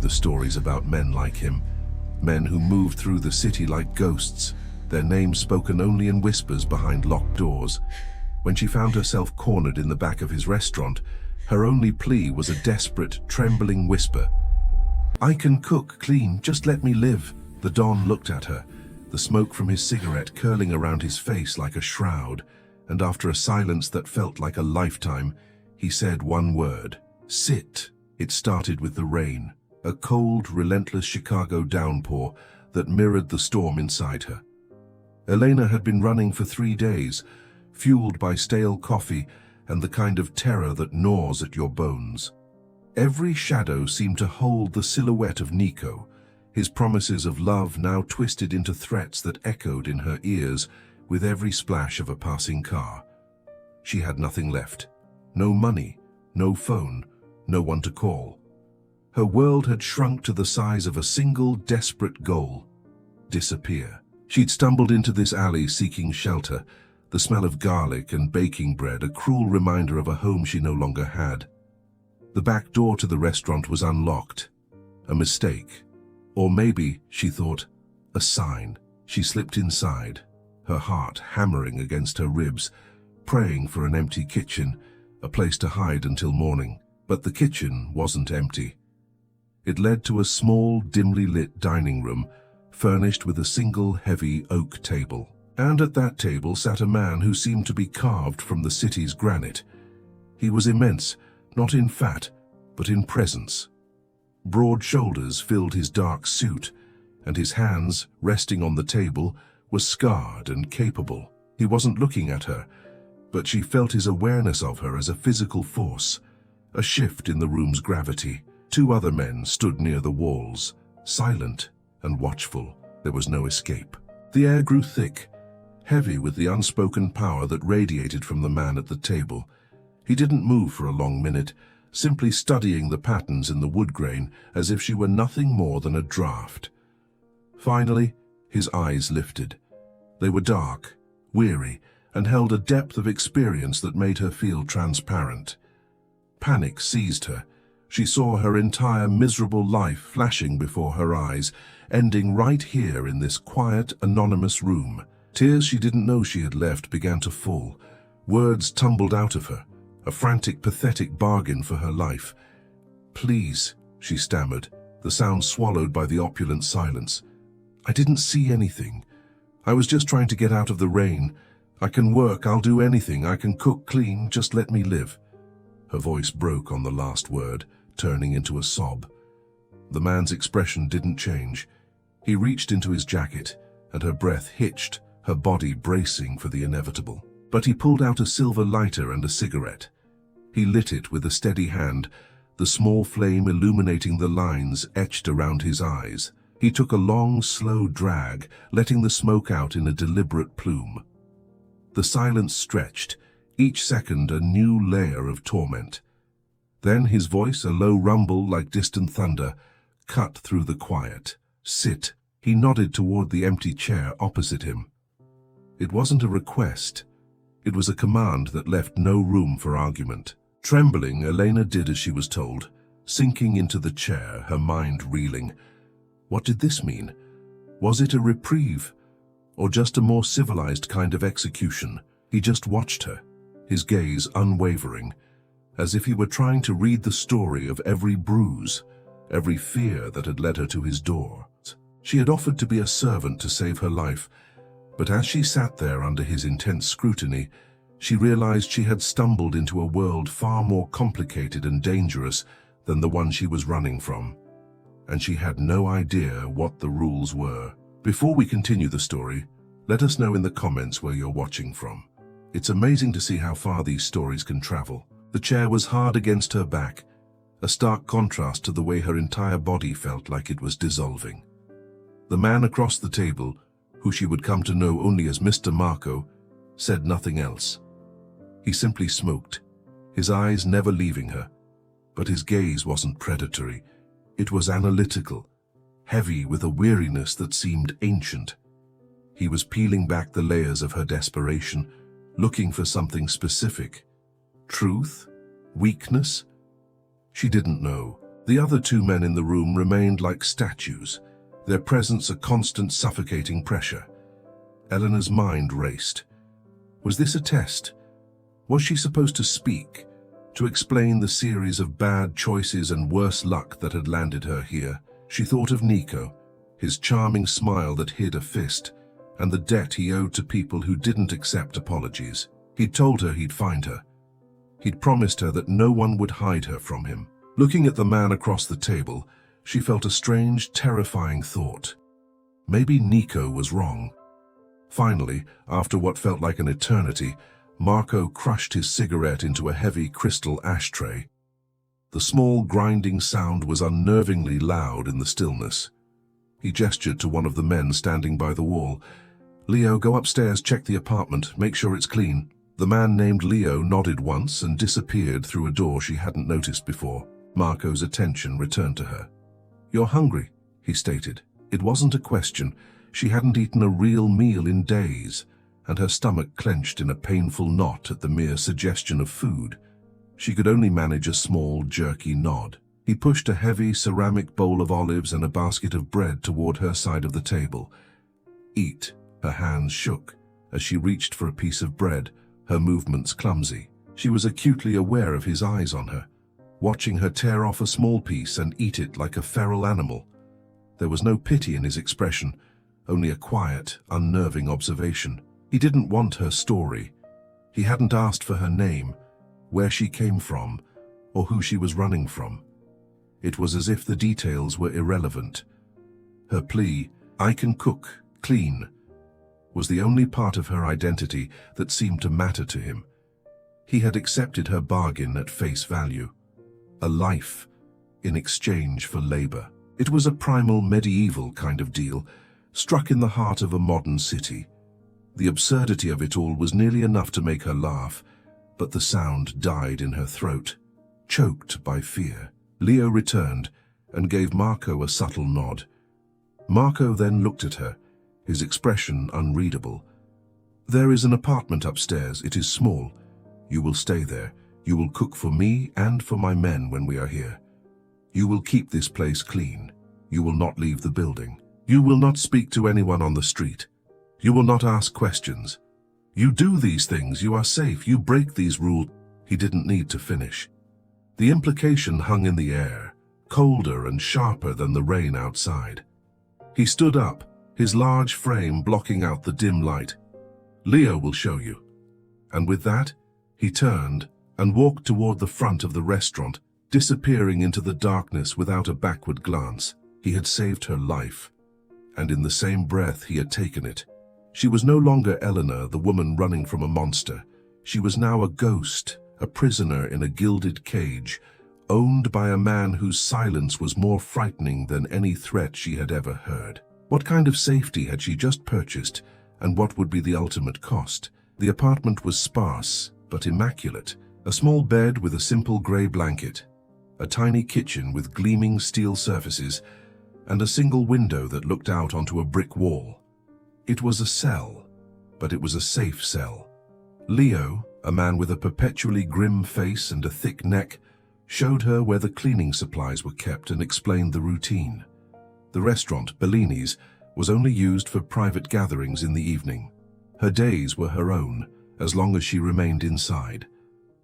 the stories about men like him, men who moved through the city like ghosts, their names spoken only in whispers behind locked doors. When she found herself cornered in the back of his restaurant, her only plea was a desperate, trembling whisper. "I can cook, clean, just let me live." The Don looked at her, the smoke from his cigarette curling around his face like a shroud, and after a silence that felt like a lifetime, he said one word: "Sit." It started with the rain, a cold, relentless Chicago downpour that mirrored the storm inside her. Elena had been running for 3 days, fueled by stale coffee and the kind of terror that gnaws at your bones. Every shadow seemed to hold the silhouette of Nico, his promises of love now twisted into threats that echoed in her ears with every splash of a passing car. She had nothing left. No money, no phone, no one to call. Her world had shrunk to the size of a single desperate goal: disappear. She'd stumbled into this alley seeking shelter, the smell of garlic and baking bread a cruel reminder of a home she no longer had. The back door to the restaurant was unlocked. A mistake. Or maybe, she thought, a sign. She slipped inside, her heart hammering against her ribs, praying for an empty kitchen, a place to hide until morning. But the kitchen wasn't empty. It led to a small, dimly lit dining room, furnished with a single heavy oak table. And at that table sat a man who seemed to be carved from the city's granite. He was immense, not in fat, but in presence. Broad shoulders filled his dark suit, and his hands, resting on the table, were scarred and capable. He wasn't looking at her, but she felt his awareness of her as a physical force, a shift in the room's gravity. 2 other men stood near the walls, silent and watchful. There was no escape. The air grew thick, heavy with the unspoken power that radiated from the man at the table. He didn't move for a long minute, simply studying the patterns in the wood grain as if she were nothing more than a draft. Finally, his eyes lifted. They were dark, weary, and held a depth of experience that made her feel transparent. Panic seized her. She saw her entire miserable life flashing before her eyes, ending right here in this quiet, anonymous room. Tears she didn't know she had left began to fall. Words tumbled out of her, a frantic, pathetic bargain for her life. "Please," she stammered, the sound swallowed by the opulent silence. "I didn't see anything. I was just trying to get out of the rain. I can work, I'll do anything, I can cook, clean, just let me live." Her voice broke on the last word, turning into a sob. The man's expression didn't change. He reached into his jacket, and her breath hitched, her body bracing for the inevitable. But he pulled out a silver lighter and a cigarette. He lit it with a steady hand, the small flame illuminating the lines etched around his eyes. He took a long, slow drag, letting the smoke out in a deliberate plume. The silence stretched, each second a new layer of torment. Then his voice, a low rumble like distant thunder, cut through the quiet. "Sit." He nodded toward the empty chair opposite him. It wasn't a request. It was a command that left no room for argument. Trembling, Elena did as she was told, sinking into the chair, her mind reeling. What did this mean? Was it a reprieve, or just a more civilized kind of execution? He just watched her, his gaze unwavering, as if he were trying to read the story of every bruise, every fear that had led her to his door. She had offered to be a servant to save her life, but as she sat there under his intense scrutiny, she realized she had stumbled into a world far more complicated and dangerous than the one she was running from, and she had no idea what the rules were. Before we continue the story, let us know in the comments where you're watching from. It's amazing to see how far these stories can travel. The chair was hard against her back, a stark contrast to the way her entire body felt like it was dissolving. The man across the table, who she would come to know only as Mr. Marco, said nothing else. He simply smoked, his eyes never leaving her. But his gaze wasn't predatory. It was analytical, heavy with a weariness that seemed ancient. He was peeling back the layers of her desperation, looking for something specific. Truth? Weakness? She didn't know, The other two men in the room remained like statues, their presence a constant suffocating pressure. Eleanor's mind raced. Was this a test? Was she supposed to speak, to explain the series of bad choices and worse luck that had landed her here? She thought of Nico, his charming smile that hid a fist, and the debt he owed to people who didn't accept apologies. He'd told her he'd find her. He'd promised her that no one would hide her from him. Looking at the man across the table, she felt a strange, terrifying thought. Maybe Nico was wrong. Finally, after what felt like an eternity, Marco crushed his cigarette into a heavy crystal ashtray. The small, grinding sound was unnervingly loud in the stillness. He gestured to one of the men standing by the wall. "Leo, go upstairs, check the apartment, make sure it's clean." The man named Leo nodded once and disappeared through a door she hadn't noticed before. Marco's attention returned to her. "You're hungry," he stated. It wasn't a question. She hadn't eaten a real meal in days, and her stomach clenched in a painful knot at the mere suggestion of food. She could only manage a small, jerky nod. He pushed a heavy ceramic bowl of olives and a basket of bread toward her side of the table. "Eat." Her hands shook as she reached for a piece of bread, her movements clumsy. She was acutely aware of his eyes on her, watching her tear off a small piece and eat it like a feral animal. There was no pity in his expression, only a quiet, unnerving observation. He didn't want her story. He hadn't asked for her name, where she came from, or who she was running from. It was as if the details were irrelevant. Her plea, "I can cook, clean," was the only part of her identity that seemed to matter to him. He had accepted her bargain at face value. A life in exchange for labor. It was a primal, medieval kind of deal, struck in the heart of a modern city. The absurdity of it all was nearly enough to make her laugh, but the sound died in her throat, choked by fear. Leo returned and gave Marco a subtle nod. Marco then looked at her, his expression unreadable. "There is an apartment upstairs. It is small. You will stay there. You will cook for me and for my men when we are here. You will keep this place clean. You will not leave the building. You will not speak to anyone on the street. You will not ask questions. You do these things, you are safe. You break these rules." He didn't need to finish. The implication hung in the air, colder and sharper than the rain outside. He stood up, his large frame blocking out the dim light. "Leo will show you." And with that, he turned and walked toward the front of the restaurant, disappearing into the darkness without a backward glance. He had saved her life, and in the same breath he had taken it. She was no longer Eleanor, the woman running from a monster. She was now a ghost, a prisoner in a gilded cage, owned by a man whose silence was more frightening than any threat she had ever heard. What kind of safety had she just purchased, and what would be the ultimate cost? The apartment was sparse, but immaculate. A small bed with a simple grey blanket, a tiny kitchen with gleaming steel surfaces, and a single window that looked out onto a brick wall. It was a cell, but it was a safe cell. Leo, a man with a perpetually grim face and a thick neck, showed her where the cleaning supplies were kept and explained the routine. The restaurant, Bellini's, was only used for private gatherings in the evening. Her days were her own, as long as she remained inside.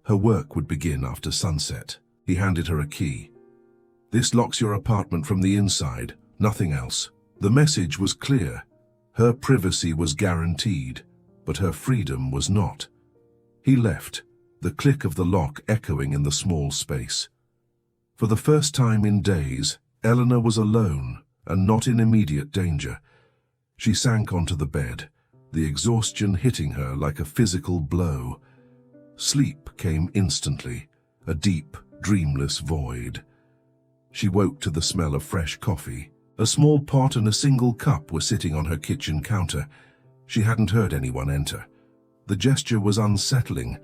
Her work would begin after sunset. He handed her a key. "This locks your apartment from the inside, nothing else." The message was clear. Her privacy was guaranteed, but her freedom was not. He left, the click of the lock echoing in the small space. For the first time in days, Eleanor was alone and not in immediate danger. She sank onto the bed, the exhaustion hitting her like a physical blow. Sleep came instantly, a deep, dreamless void. She woke to the smell of fresh coffee. A small pot and a single cup were sitting on her kitchen counter. She hadn't heard anyone enter. The gesture was unsettling.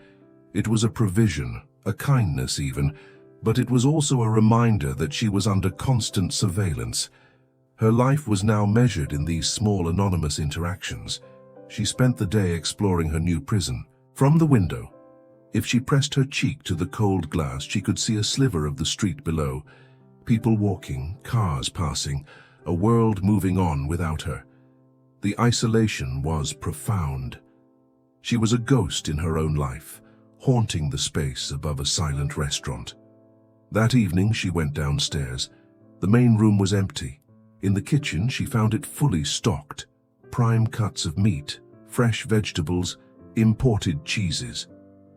It was a provision, a kindness even, but it was also a reminder that she was under constant surveillance. Her life was now measured in these small anonymous interactions. She spent the day exploring her new prison. From the window, if she pressed her cheek to the cold glass, she could see a sliver of the street below. People walking, cars passing, a world moving on without her. The isolation was profound. She was a ghost in her own life, haunting the space above a silent restaurant. That evening she went downstairs. The main room was empty. In the kitchen she found it fully stocked. Prime cuts of meat, fresh vegetables, imported cheeses.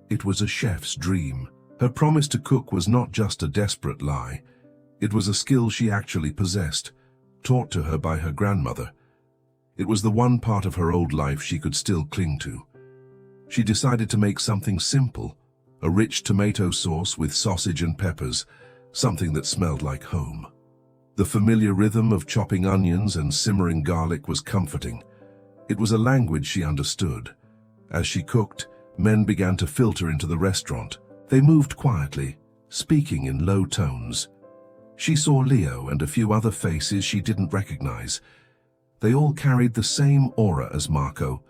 It was a chef's dream. Her promise to cook was not just a desperate lie. It was a skill she actually possessed, taught to her by her grandmother. It was the one part of her old life she could still cling to. She decided to make something simple, a rich tomato sauce with sausage and peppers, something that smelled like home. The familiar rhythm of chopping onions and simmering garlic was comforting. It was a language she understood. As she cooked, men began to filter into the restaurant. They moved quietly, speaking in low tones. She saw Leo and a few other faces she didn't recognize. They all carried the same aura as Marco,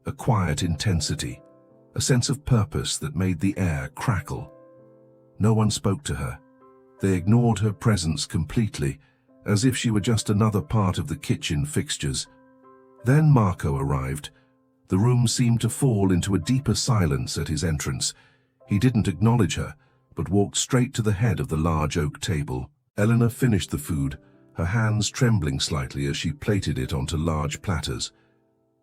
a quiet intensity, a sense of purpose that made the air crackle. No one spoke to her. They ignored her presence completely, as if she were just another part of the kitchen fixtures. Then Marco arrived. The room seemed to fall into a deeper silence at his entrance. He didn't acknowledge her, but walked straight to the head of the large oak table. Eleanor finished the food, her hands trembling slightly as she plated it onto large platters.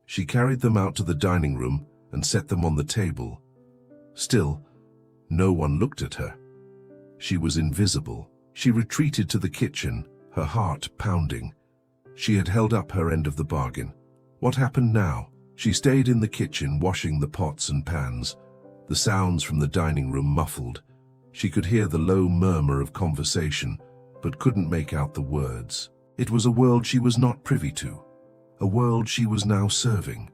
She carried them out to the dining room and set them on the table. Still, no one looked at her. She was invisible. She retreated to the kitchen, her heart pounding. She had held up her end of the bargain. What happened now? She stayed in the kitchen washing the pots and pans. The sounds from the dining room muffled. She could hear the low murmur of conversation, but couldn't make out the words. It was a world she was not privy to, a world she was now serving.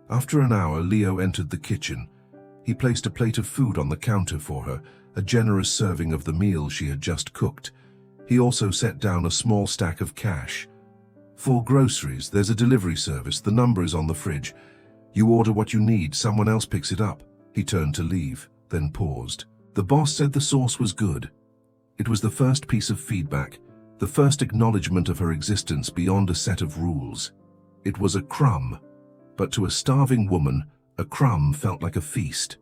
After an hour, Leo entered the kitchen. He placed a plate of food on the counter for her, a generous serving of the meal she had just cooked. He also set down a small stack of cash. "For groceries, there's a delivery service. The number is on the fridge. You order what you need, someone else picks it up." He turned to leave, then paused. The boss said the sauce was good. It was the first piece of feedback, the first acknowledgement of her existence beyond a set of rules. It was a crumb, but to a starving woman, a crumb felt like a feast.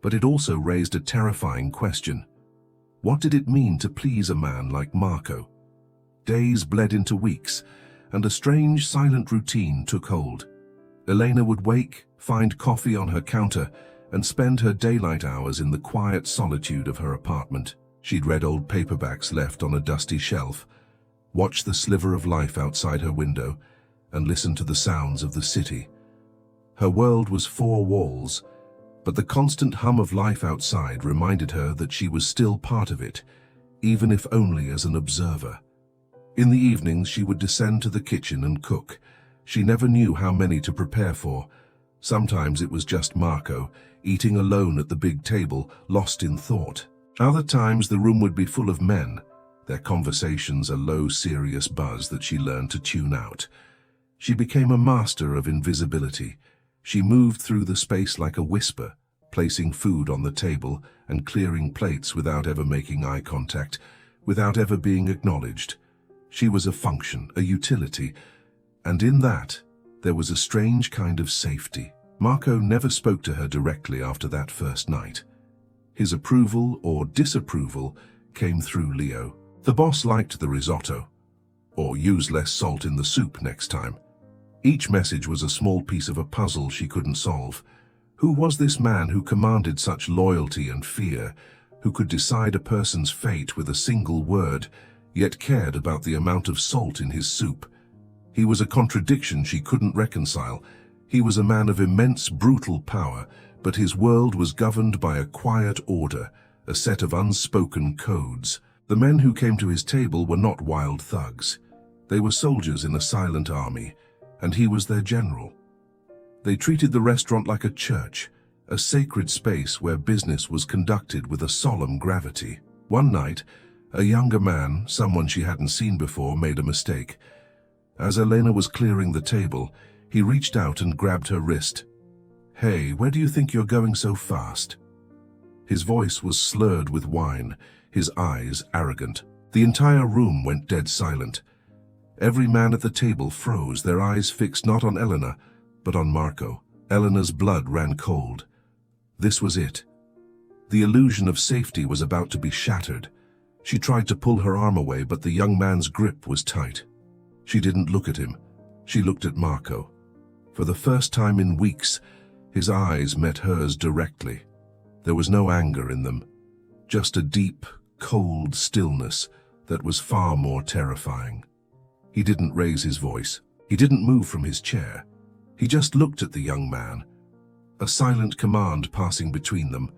But it also raised a terrifying question. What did it mean to please a man like Marco? Days bled into weeks, and a strange, silent routine took hold. Elena would wake, find coffee on her counter, and spend her daylight hours in the quiet solitude of her apartment. She'd read old paperbacks left on a dusty shelf, watched the sliver of life outside her window, and listened to the sounds of the city. Her world was four walls, but the constant hum of life outside reminded her that she was still part of it, even if only as an observer. In the evenings, she would descend to the kitchen and cook. She never knew how many to prepare for. Sometimes it was just Marco, eating alone at the big table, lost in thought. Other times the room would be full of men, their conversations a low, serious buzz that she learned to tune out. She became a master of invisibility. She moved through the space like a whisper, placing food on the table and clearing plates without ever making eye contact, without ever being acknowledged. She was a function, a utility, and in that, there was a strange kind of safety. Marco never spoke to her directly after that first night. His approval or disapproval came through Leo. The boss liked the risotto, or use less salt in the soup next time. Each message was a small piece of a puzzle she couldn't solve. Who was this man who commanded such loyalty and fear, who could decide a person's fate with a single word, yet cared about the amount of salt in his soup? He was a contradiction she couldn't reconcile. He was a man of immense brutal power, but his world was governed by a quiet order, a set of unspoken codes. The men who came to his table were not wild thugs. They were soldiers in a silent army, and he was their general. They treated the restaurant like a church, a sacred space where business was conducted with a solemn gravity. One night, a younger man, someone she hadn't seen before, made a mistake. As Elena was clearing the table, he reached out and grabbed her wrist. "Hey, where do you think you're going so fast?" His voice was slurred with wine, his eyes arrogant. The entire room went dead silent. Every man at the table froze, their eyes fixed not on Elena, but on Marco. Elena's blood ran cold. This was it. The illusion of safety was about to be shattered. She tried to pull her arm away, but the young man's grip was tight. She didn't look at him. She looked at Marco. For the first time in weeks, his eyes met hers directly. There was no anger in them, just a deep, cold stillness that was far more terrifying. He didn't raise his voice. He didn't move from his chair. He just looked at the young man, a silent command passing between them.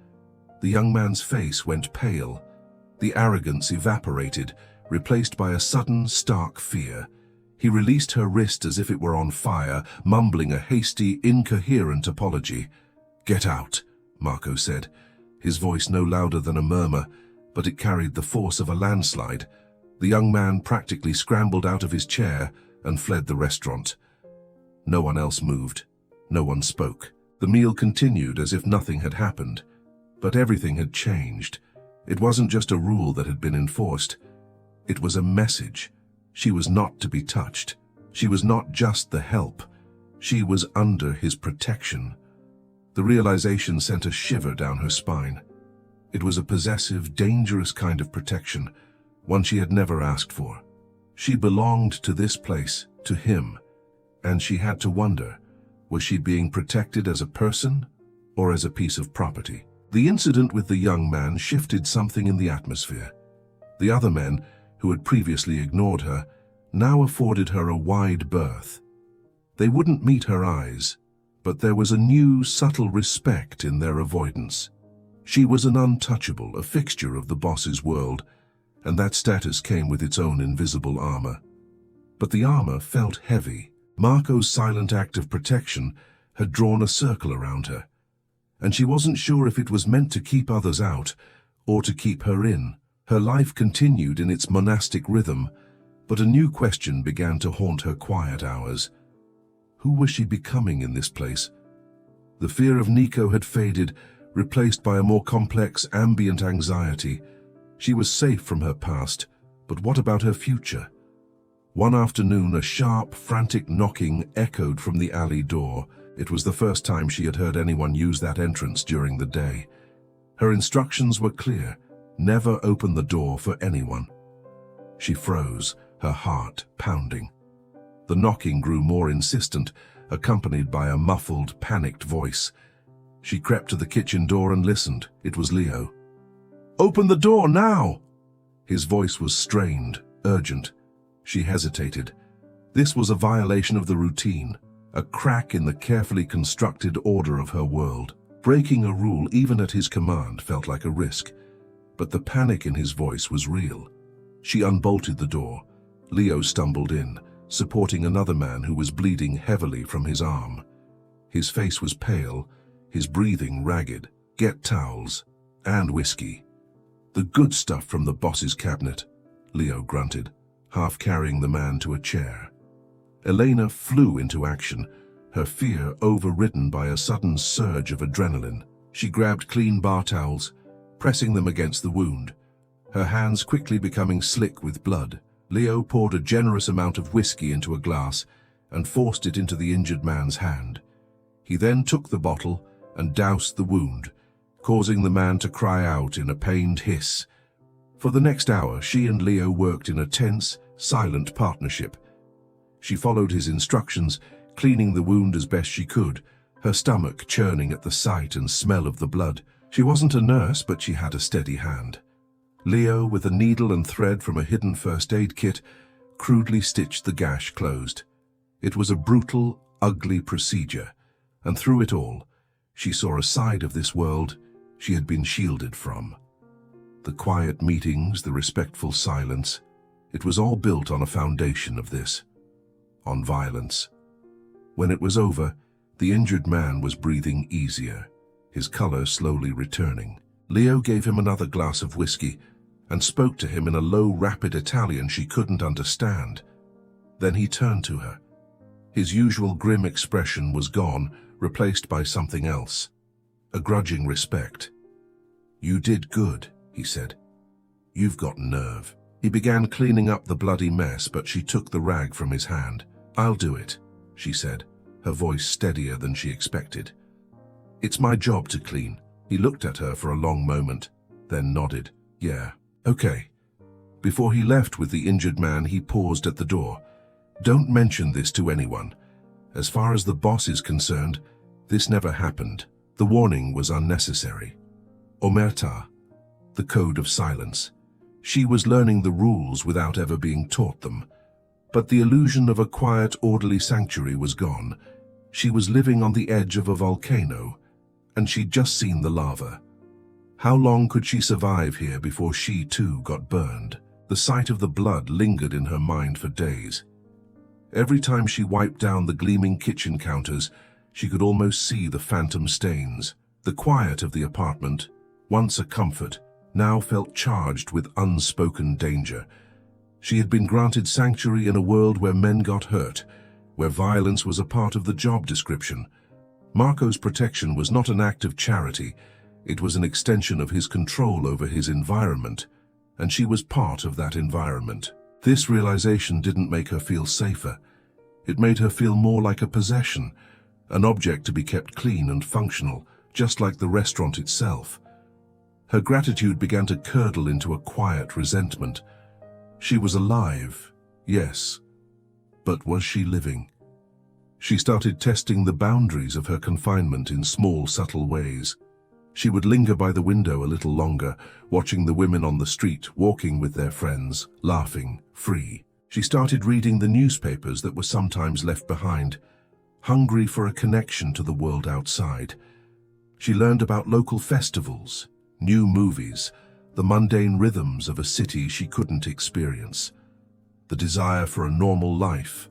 The young man's face went pale. The arrogance evaporated, replaced by a sudden, stark fear. He released her wrist as if it were on fire, mumbling a hasty, incoherent apology. "Get out," Marco said, his voice no louder than a murmur, but it carried the force of a landslide. The young man practically scrambled out of his chair and fled the restaurant. No one else moved. No one spoke. The meal continued as if nothing had happened. But everything had changed. It wasn't just a rule that had been enforced. It was a message. She was not to be touched. She was not just the help. She was under his protection. The realization sent a shiver down her spine. It was a possessive, dangerous kind of protection, one she had never asked for. She belonged to this place, to him, and she had to wonder, was she being protected as a person or as a piece of property? The incident with the young man shifted something in the atmosphere. The other men, who had previously ignored her, now afforded her a wide berth. They wouldn't meet her eyes, but there was a new, subtle respect in their avoidance. She was an untouchable, a fixture of the boss's world, and that status came with its own invisible armor. But the armor felt heavy. Marco's silent act of protection had drawn a circle around her, and she wasn't sure if it was meant to keep others out or to keep her in. Her life continued in its monastic rhythm, but a new question began to haunt her quiet hours. Who was she becoming in this place? The fear of Nico had faded, replaced by a more complex, ambient anxiety. She was safe from her past, but what about her future? One afternoon, a sharp, frantic knocking echoed from the alley door. It was the first time she had heard anyone use that entrance during the day. Her instructions were clear: never open the door for anyone. She froze, her heart pounding. The knocking grew more insistent, accompanied by a muffled, panicked voice. She crept to the kitchen door and listened. It was Leo. "Open the door now!" His voice was strained, urgent. She hesitated. This was a violation of the routine, a crack in the carefully constructed order of her world. Breaking a rule, even at his command, felt like a risk. But the panic in his voice was real. She unbolted the door. Leo stumbled in, supporting another man who was bleeding heavily from his arm. His face was pale, his breathing ragged. "Get towels and whiskey. The good stuff from the boss's cabinet," Leo grunted, half carrying the man to a chair. Elena flew into action, her fear overridden by a sudden surge of adrenaline. She grabbed clean bar towels, pressing them against the wound, her hands quickly becoming slick with blood. Leo poured a generous amount of whiskey into a glass and forced it into the injured man's hand. He then took the bottle and doused the wound, causing the man to cry out in a pained hiss. For the next hour, she and Leo worked in a tense, silent partnership. She followed his instructions, cleaning the wound as best she could, her stomach churning at the sight and smell of the blood. She wasn't a nurse, but she had a steady hand. Leo, with a needle and thread from a hidden first aid kit, crudely stitched the gash closed. It was a brutal, ugly procedure, and through it all, she saw a side of this world she had been shielded from. The quiet meetings, the respectful silence, it was all built on a foundation of this, on violence. When it was over, the injured man was breathing easier, his color slowly returning. Leo gave him another glass of whiskey and spoke to him in a low, rapid Italian she couldn't understand. Then he turned to her. His usual grim expression was gone, replaced by something else, a grudging respect. "You did good," he said. "You've got nerve." He began cleaning up the bloody mess, but she took the rag from his hand. "I'll do it," she said, her voice steadier than she expected. "It's my job to clean." He looked at her for a long moment, then nodded. "Yeah, okay." Before he left with the injured man, he paused at the door. "Don't mention this to anyone. As far as the boss is concerned, this never happened." The warning was unnecessary. Omerta, the code of silence. She was learning the rules without ever being taught them. But the illusion of a quiet, orderly sanctuary was gone. She was living on the edge of a volcano, and she'd just seen the lava. How long could she survive here before she too got burned? The sight of the blood lingered in her mind for days. Every time she wiped down the gleaming kitchen counters, she could almost see the phantom stains. The quiet of the apartment, once a comfort, now felt charged with unspoken danger. She had been granted sanctuary in a world where men got hurt, where violence was a part of the job description. Marco's protection was not an act of charity, it was an extension of his control over his environment, and she was part of that environment. This realization didn't make her feel safer. It made her feel more like a possession, an object to be kept clean and functional, just like the restaurant itself. Her gratitude began to curdle into a quiet resentment. She was alive, yes, but was she living? She started testing the boundaries of her confinement in small, subtle ways. She would linger by the window a little longer, watching the women on the street, walking with their friends, laughing, free. She started reading the newspapers that were sometimes left behind, hungry for a connection to the world outside. She learned about local festivals, new movies, the mundane rhythms of a city she couldn't experience. The desire for a normal life,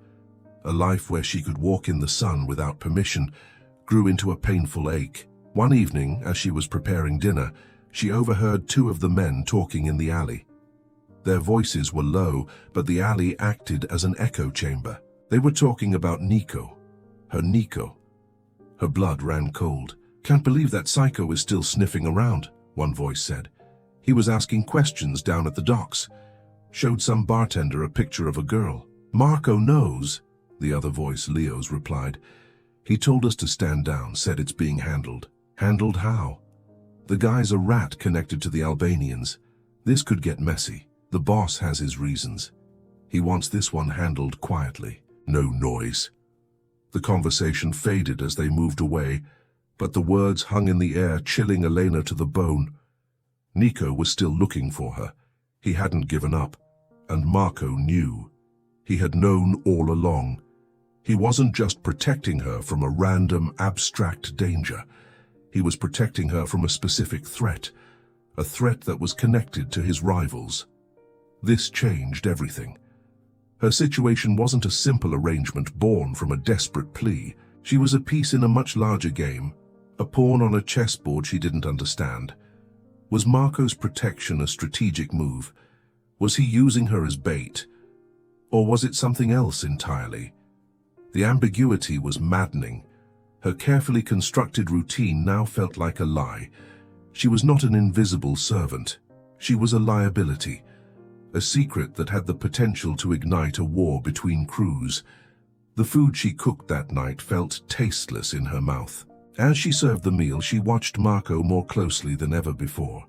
a life where she could walk in the sun without permission, grew into a painful ache. One evening, as she was preparing dinner, she overheard two of the men talking in the alley. Their voices were low, but the alley acted as an echo chamber. They were talking about Nico. Her Nico. Her blood ran cold. "Can't believe that psycho is still sniffing around," one voice said. "He was asking questions down at the docks. Showed some bartender a picture of a girl." "Marco knows," the other voice, Leo's, replied. "He told us to stand down, said it's being handled." "Handled how?" "The guy's a rat connected to the Albanians. This could get messy. The boss has his reasons. He wants this one handled quietly. No noise." The conversation faded as they moved away, but the words hung in the air, chilling Elena to the bone. Nico was still looking for her. He hadn't given up, and Marco knew. He had known all along. He wasn't just protecting her from a random, abstract danger. He was protecting her from a specific threat, a threat that was connected to his rivals. This changed everything. Her situation wasn't a simple arrangement born from a desperate plea. She was a piece in a much larger game, a pawn on a chessboard she didn't understand. Was Marco's protection a strategic move? Was he using her as bait? Or was it something else entirely? The ambiguity was maddening. Her carefully constructed routine now felt like a lie. She was not an invisible servant. She was a liability, a secret that had the potential to ignite a war between crews. The food she cooked that night felt tasteless in her mouth. As she served the meal, she watched Marco more closely than ever before.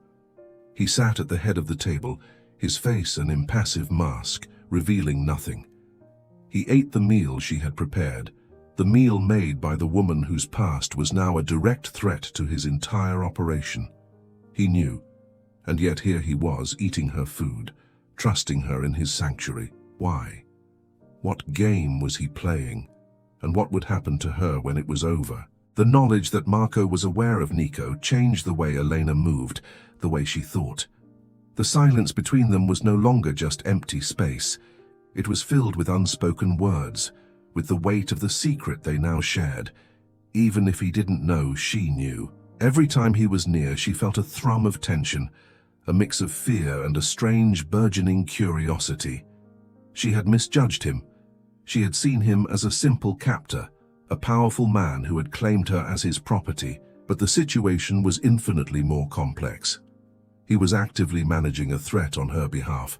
He sat at the head of the table, his face an impassive mask, revealing nothing. He ate the meal she had prepared, the meal made by the woman whose past was now a direct threat to his entire operation. He knew, and yet here he was, eating her food, trusting her in his sanctuary. Why? What game was he playing? And what would happen to her when it was over? The knowledge that Marco was aware of Nico changed the way Elena moved, the way she thought. The silence between them was no longer just empty space. It was filled with unspoken words, with the weight of the secret they now shared. Even if he didn't know, she knew. Every time he was near, she felt a thrum of tension, a mix of fear and a strange, burgeoning curiosity. She had misjudged him. She had seen him as a simple captor, a powerful man who had claimed her as his property, but the situation was infinitely more complex. He was actively managing a threat on her behalf,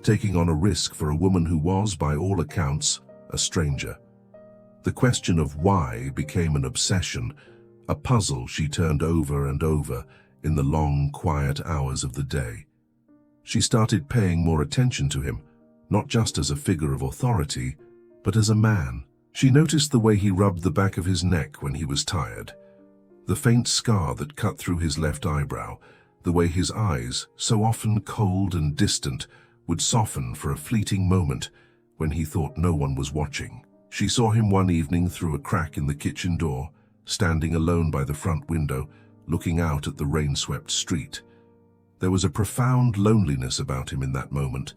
taking on a risk for a woman who was, by all accounts, a stranger. The question of why became an obsession, a puzzle she turned over and over in the long, quiet hours of the day. She started paying more attention to him, not just as a figure of authority, but as a man. She noticed the way he rubbed the back of his neck when he was tired, the faint scar that cut through his left eyebrow, the way his eyes, so often cold and distant, would soften for a fleeting moment when he thought no one was watching. She saw him one evening through a crack in the kitchen door, standing alone by the front window, looking out at the rain-swept street. There was a profound loneliness about him in that moment,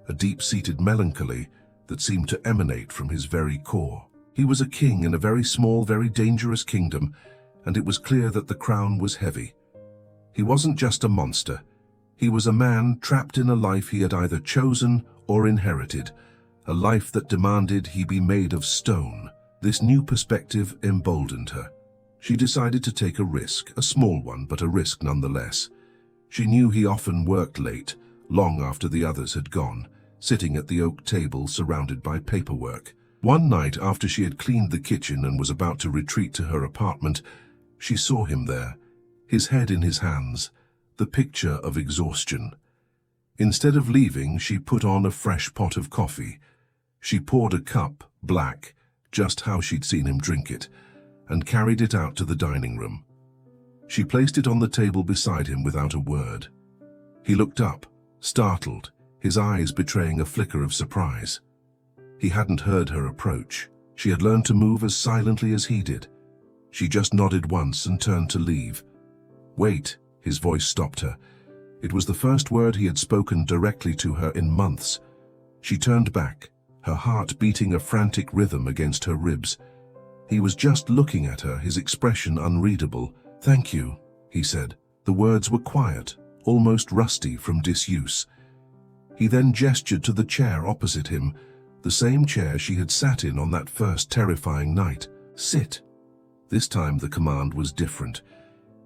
a deep-seated melancholy that seemed to emanate from his very core. He was a king in a very small, very dangerous kingdom, and it was clear that the crown was heavy. He wasn't just a monster. He was a man trapped in a life he had either chosen or inherited, a life that demanded he be made of stone. This new perspective emboldened her. She decided to take a risk, a small one, but a risk nonetheless. She knew he often worked late, long after the others had gone, sitting at the oak table surrounded by paperwork. One night, after she had cleaned the kitchen and was about to retreat to her apartment, she saw him there, his head in his hands, the picture of exhaustion. Instead of leaving, she put on a fresh pot of coffee. She poured a cup, black, just how she'd seen him drink it, and carried it out to the dining room. She placed it on the table beside him without a word. He looked up, startled, his eyes betraying a flicker of surprise. He hadn't heard her approach. She had learned to move as silently as he did. She just nodded once and turned to leave. "Wait," his voice stopped her. It was the first word he had spoken directly to her in months. She turned back, her heart beating a frantic rhythm against her ribs. He was just looking at her, his expression unreadable. "Thank you," he said. The words were quiet, almost rusty from disuse. He then gestured to the chair opposite him, the same chair she had sat in on that first terrifying night. "Sit." This time the command was different.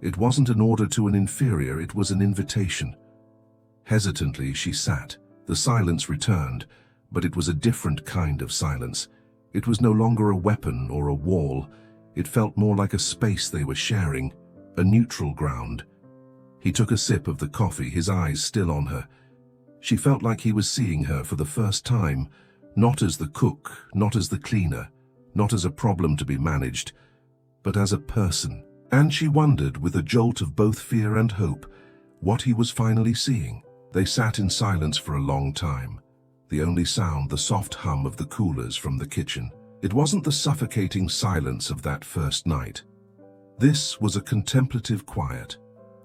It wasn't an order to an inferior, it was an invitation. Hesitantly she sat. The silence returned, but it was a different kind of silence. It was no longer a weapon or a wall. It felt more like a space they were sharing, a neutral ground. He took a sip of the coffee, his eyes still on her. She felt like he was seeing her for the first time, not as the cook, not as the cleaner, not as a problem to be managed, but as a person. And she wondered, with a jolt of both fear and hope, what he was finally seeing. They sat in silence for a long time, the only sound the soft hum of the coolers from the kitchen. It wasn't the suffocating silence of that first night. This was a contemplative quiet,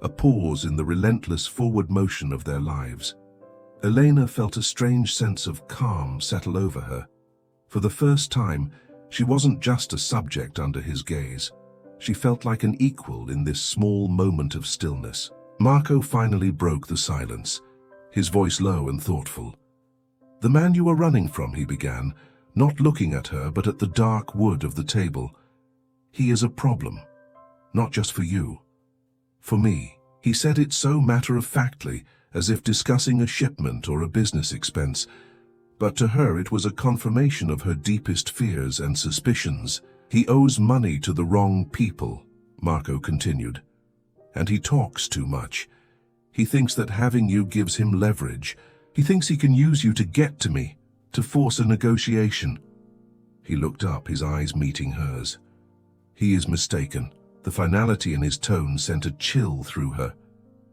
a pause in the relentless forward motion of their lives. Elena felt a strange sense of calm settle over her. For the first time, she wasn't just a subject under his gaze. She felt like an equal in this small moment of stillness. Marco finally broke the silence, his voice low and thoughtful. "The man you are running from," he began, not looking at her but at the dark wood of the table. "He is a problem, not just for you. For me." He said it so matter-of-factly, as if discussing a shipment or a business expense, but to her it was a confirmation of her deepest fears and suspicions. "He owes money to the wrong people," Marco continued. "And he talks too much. He thinks that having you gives him leverage. He thinks he can use you to get to me, to force a negotiation." He looked up, his eyes meeting hers. "He is mistaken." The finality in his tone sent a chill through her,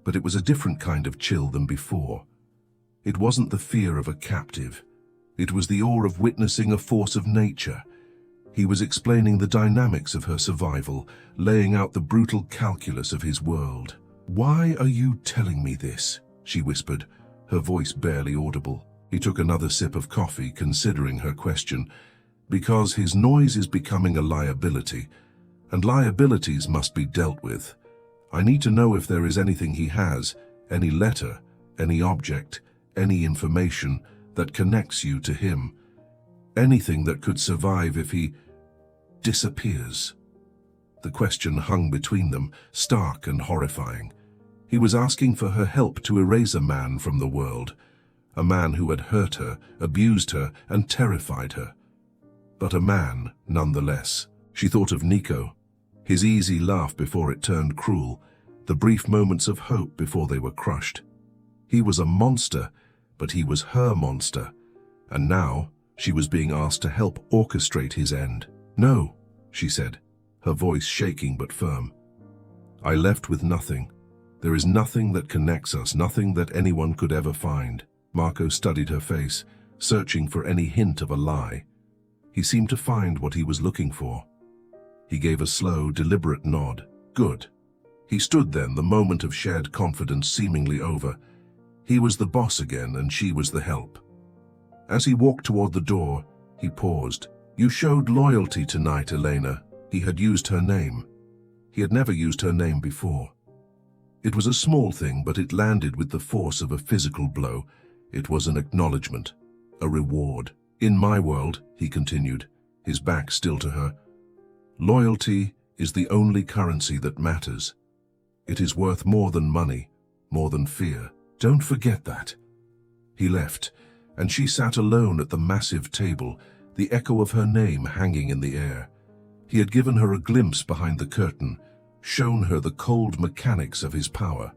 but it was a different kind of chill than before. It wasn't the fear of a captive. It was the awe of witnessing a force of nature. He was explaining the dynamics of her survival, laying out the brutal calculus of his world. "Why are you telling me this?" she whispered, her voice barely audible. He took another sip of coffee, considering her question. "Because his noise is becoming a liability, and liabilities must be dealt with. I need to know if there is anything he has, any letter, any object, any information that connects you to him. Anything that could survive if he disappears." The question hung between them, stark and horrifying. He was asking for her help to erase a man from the world, a man who had hurt her, abused her, and terrified her. But a man, nonetheless. She thought of Nico, his easy laugh before it turned cruel, the brief moments of hope before they were crushed. He was a monster, but he was her monster, and now she was being asked to help orchestrate his end. "No," she said, her voice shaking but firm. "I left with nothing. There is nothing that connects us, nothing that anyone could ever find." Marco studied her face, searching for any hint of a lie. He seemed to find what he was looking for. He gave a slow, deliberate nod. Good. He stood then, the moment of shared confidence seemingly over. He was the boss again, and she was the help. As he walked toward the door, he paused. "You showed loyalty tonight, Elena." He had used her name. He had never used her name before. It was a small thing, but it landed with the force of a physical blow. It was an acknowledgement, a reward. "In my world," he continued, his back still to her, "loyalty is the only currency that matters. It is worth more than money, more than fear. Don't forget that." He left, and she sat alone at the massive table, the echo of her name hanging in the air. He had given her a glimpse behind the curtain, shown her the cold mechanics of his power.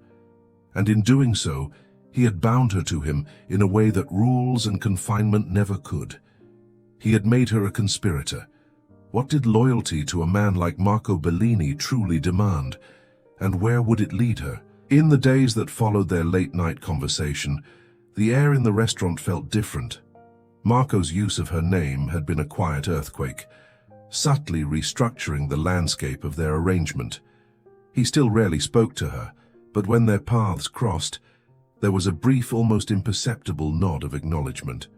And in doing so, he had bound her to him in a way that rules and confinement never could. He had made her a conspirator. What did loyalty to a man like Marco Bellini truly demand? And where would it lead her? In the days that followed their late-night conversation, the air in the restaurant felt different. Marco's use of her name had been a quiet earthquake, subtly restructuring the landscape of their arrangement. He still rarely spoke to her, but when their paths crossed, there was a brief, almost imperceptible nod of acknowledgement.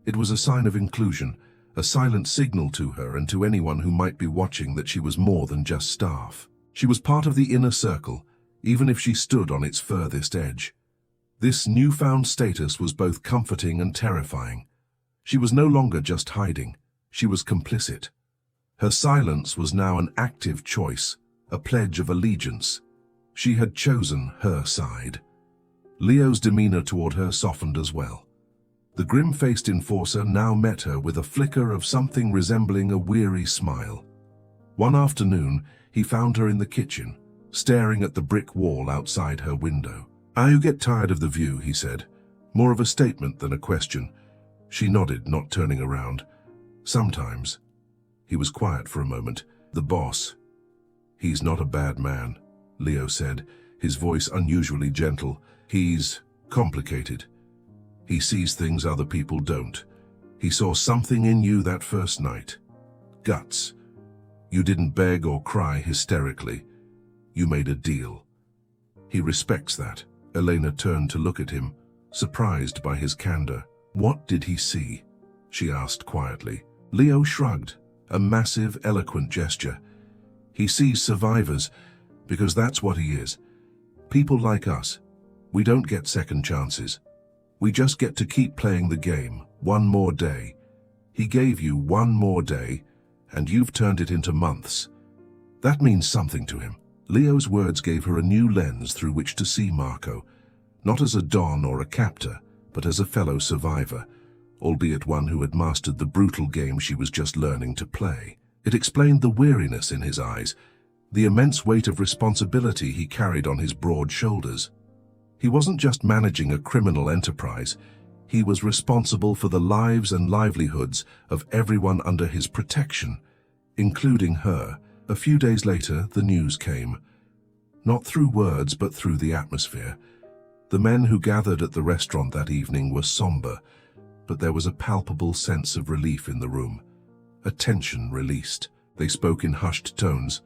It was a sign of inclusion, a silent signal to her and to anyone who might be watching that she was more than just staff. She was part of the inner circle, even if she stood on its furthest edge. This newfound status was both comforting and terrifying. She was no longer just hiding, she was complicit. Her silence was now an active choice, a pledge of allegiance. She had chosen her side. Leo's demeanor toward her softened as well. The grim-faced enforcer now met her with a flicker of something resembling a weary smile. One afternoon, he found her in the kitchen, staring at the brick wall outside her window. "You get tired of the view," he said, more of a statement than a question. She nodded, not turning around. "Sometimes." He was quiet for a moment. "The boss. He's not a bad man," Leo said, his voice unusually gentle. "He's complicated. He sees things other people don't. He saw something in you that first night. Guts. You didn't beg or cry hysterically. You made a deal. He respects that." Elena turned to look at him, surprised by his candor. "What did he see?" she asked quietly. Leo shrugged, a massive, eloquent gesture. "He sees survivors, because that's what he is. People like us. We don't get second chances. We just get to keep playing the game, one more day. He gave you one more day, and you've turned it into months. That means something to him." Leo's words gave her a new lens through which to see Marco, not as a don or a captor, but as a fellow survivor, albeit one who had mastered the brutal game she was just learning to play. It explained the weariness in his eyes, the immense weight of responsibility he carried on his broad shoulders. He wasn't just managing a criminal enterprise, he was responsible for the lives and livelihoods of everyone under his protection, including her. A few days later, the news came. Not through words, but through the atmosphere. The men who gathered at the restaurant that evening were somber, but there was a palpable sense of relief in the room. A tension released. They spoke in hushed tones,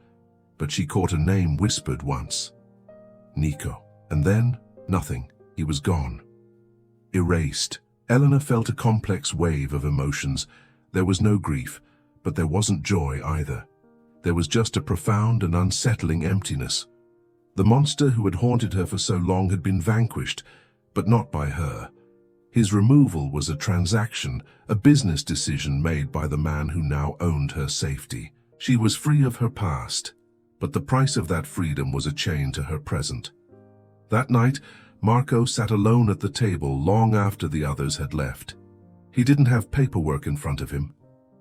but she caught a name whispered once. Nico. And then, nothing. He was gone. Erased. Eleanor felt a complex wave of emotions. There was no grief, but there wasn't joy either. There was just a profound and unsettling emptiness. The monster who had haunted her for so long had been vanquished, but not by her. His removal was a transaction, a business decision made by the man who now owned her safety. She was free of her past, but the price of that freedom was a chain to her present. That night, Marco sat alone at the table long after the others had left. He didn't have paperwork in front of him.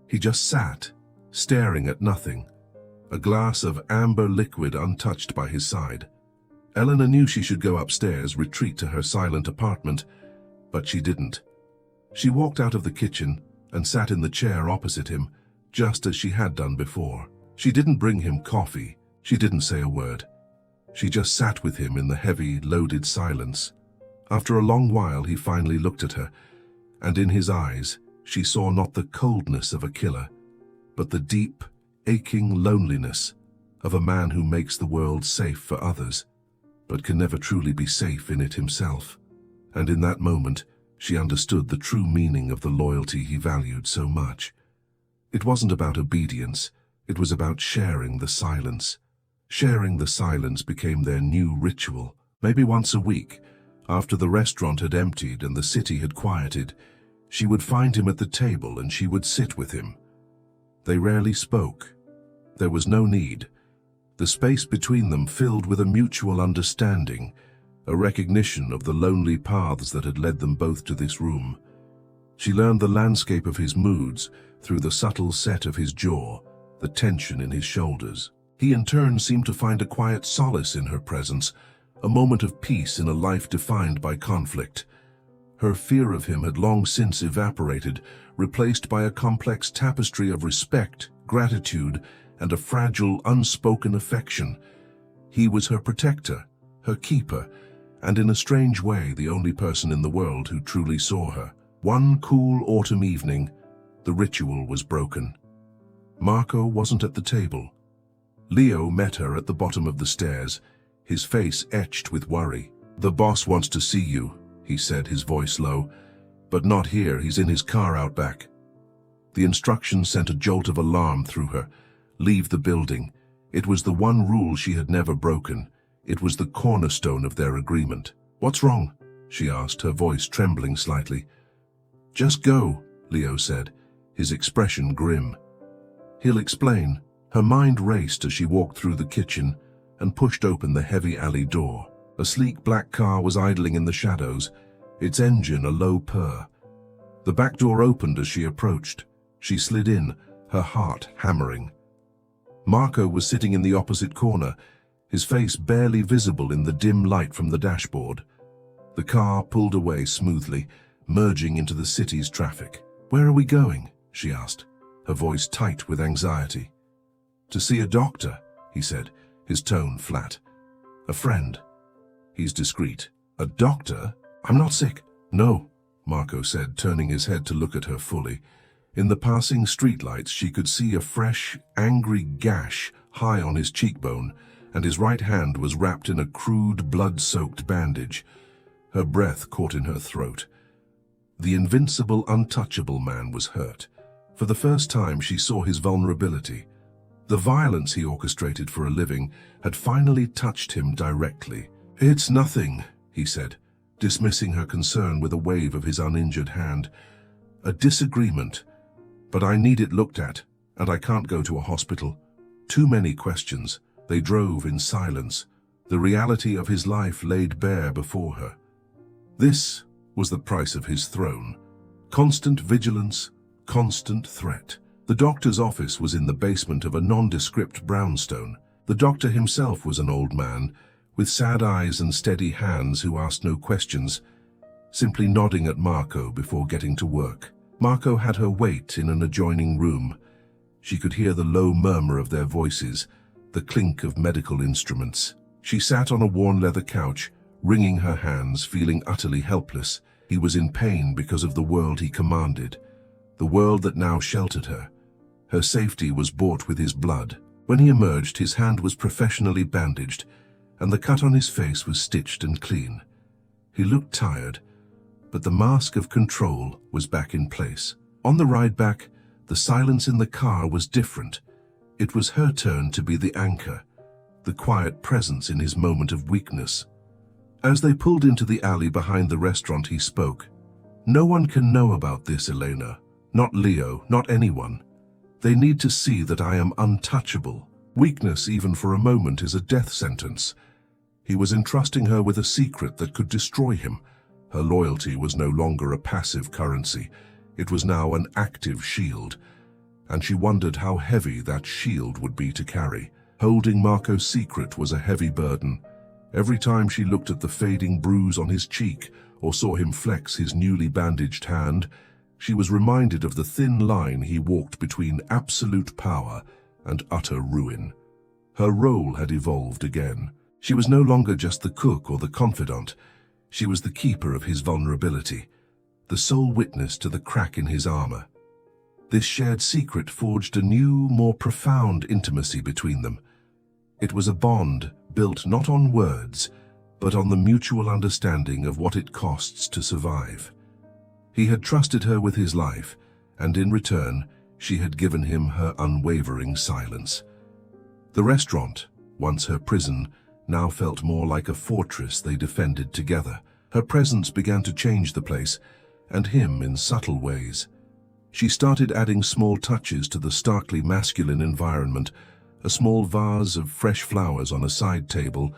He just sat, staring at nothing, a glass of amber liquid untouched by his side. Eleanor knew she should go upstairs, retreat to her silent apartment, but she didn't. She walked out of the kitchen and sat in the chair opposite him, just as she had done before. She didn't bring him coffee. She didn't say a word. She just sat with him in the heavy, loaded silence. After a long while, he finally looked at her, and in his eyes, she saw not the coldness of a killer, but the deep, aching loneliness of a man who makes the world safe for others, but can never truly be safe in it himself. And in that moment, she understood the true meaning of the loyalty he valued so much. It wasn't about obedience, it was about sharing the silence. Sharing the silence became their new ritual. Maybe once a week, after the restaurant had emptied and the city had quieted, she would find him at the table and she would sit with him. They rarely spoke. There was no need. The space between them filled with a mutual understanding, a recognition of the lonely paths that had led them both to this room. She learned the landscape of his moods through the subtle set of his jaw, the tension in his shoulders. He in turn seemed to find a quiet solace in her presence, a moment of peace in a life defined by conflict. Her fear of him had long since evaporated, replaced by a complex tapestry of respect, gratitude, and a fragile, unspoken affection. He was her protector, her keeper, and in a strange way the only person in the world who truly saw her. One cool autumn evening, the ritual was broken. Marco wasn't at the table. Leo met her at the bottom of the stairs, his face etched with worry. "The boss wants to see you," he said, his voice low. "But not here, he's in his car out back." The instruction sent a jolt of alarm through her. Leave the building. It was the one rule she had never broken. It was the cornerstone of their agreement. "What's wrong?" she asked, her voice trembling slightly. "Just go," Leo said, his expression grim. "He'll explain." Her mind raced as she walked through the kitchen and pushed open the heavy alley door. A sleek black car was idling in the shadows, its engine a low purr. The back door opened as she approached. She slid in, her heart hammering. Marco was sitting in the opposite corner, his face barely visible in the dim light from the dashboard. The car pulled away smoothly, merging into the city's traffic. "Where are we going?" she asked, her voice tight with anxiety. "To see a doctor," he said, his tone flat. "A friend." He's discreet. "A doctor? I'm not sick." "No," Marco said, turning his head to look at her fully. In the passing streetlights, she could see a fresh, angry gash high on his cheekbone, and his right hand was wrapped in a crude, blood-soaked bandage. Her breath caught in her throat. The invincible, untouchable man was hurt. For the first time, she saw his vulnerability. The violence he orchestrated for a living had finally touched him directly. "It's nothing," he said, dismissing her concern with a wave of his uninjured hand. "A disagreement, but I need it looked at, and I can't go to a hospital." Too many questions. They drove in silence, the reality of his life laid bare before her. This was the price of his throne. Constant vigilance, constant threat. The doctor's office was in the basement of a nondescript brownstone. The doctor himself was an old man, with sad eyes and steady hands who asked no questions, simply nodding at Marco before getting to work. Marco had her wait in an adjoining room. She could hear the low murmur of their voices, the clink of medical instruments. She sat on a worn leather couch, wringing her hands, feeling utterly helpless. He was in pain because of the world he commanded, the world that now sheltered her. Her safety was bought with his blood. When he emerged, his hand was professionally bandaged, and the cut on his face was stitched and clean. He looked tired, but the mask of control was back in place. On the ride back, the silence in the car was different. It was her turn to be the anchor, the quiet presence in his moment of weakness. As they pulled into the alley behind the restaurant, he spoke. "No one can know about this, Elena. Not Leo, not anyone. They need to see that I am untouchable. Weakness, even for a moment, is a death sentence." He was entrusting her with a secret that could destroy him. Her loyalty was no longer a passive currency. It was now an active shield, and she wondered how heavy that shield would be to carry. Holding Marco's secret was a heavy burden. Every time she looked at the fading bruise on his cheek or saw him flex his newly bandaged hand, she was reminded of the thin line he walked between absolute power and utter ruin. Her role had evolved again. She was no longer just the cook or the confidant. She was the keeper of his vulnerability, the sole witness to the crack in his armor. This shared secret forged a new, more profound intimacy between them. It was a bond built not on words, but on the mutual understanding of what it costs to survive. He had trusted her with his life, and in return, she had given him her unwavering silence. The restaurant, once her prison, now felt more like a fortress they defended together. Her presence began to change the place, and him in subtle ways. She started adding small touches to the starkly masculine environment, a small vase of fresh flowers on a side table,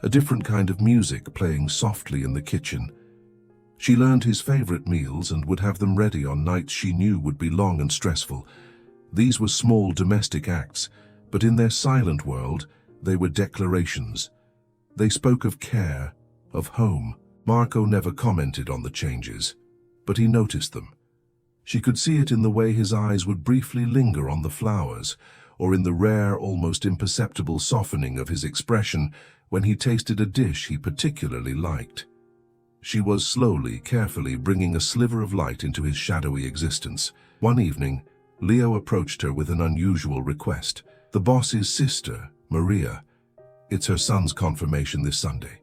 a different kind of music playing softly in the kitchen. She learned his favorite meals and would have them ready on nights she knew would be long and stressful. These were small domestic acts, but in their silent world, they were declarations. They spoke of care, of home. Marco never commented on the changes, but he noticed them. She could see it in the way his eyes would briefly linger on the flowers, or in the rare, almost imperceptible softening of his expression when he tasted a dish he particularly liked. She was slowly, carefully bringing a sliver of light into his shadowy existence. One evening, Leo approached her with an unusual request. The boss's sister, Maria. It's her son's confirmation this Sunday.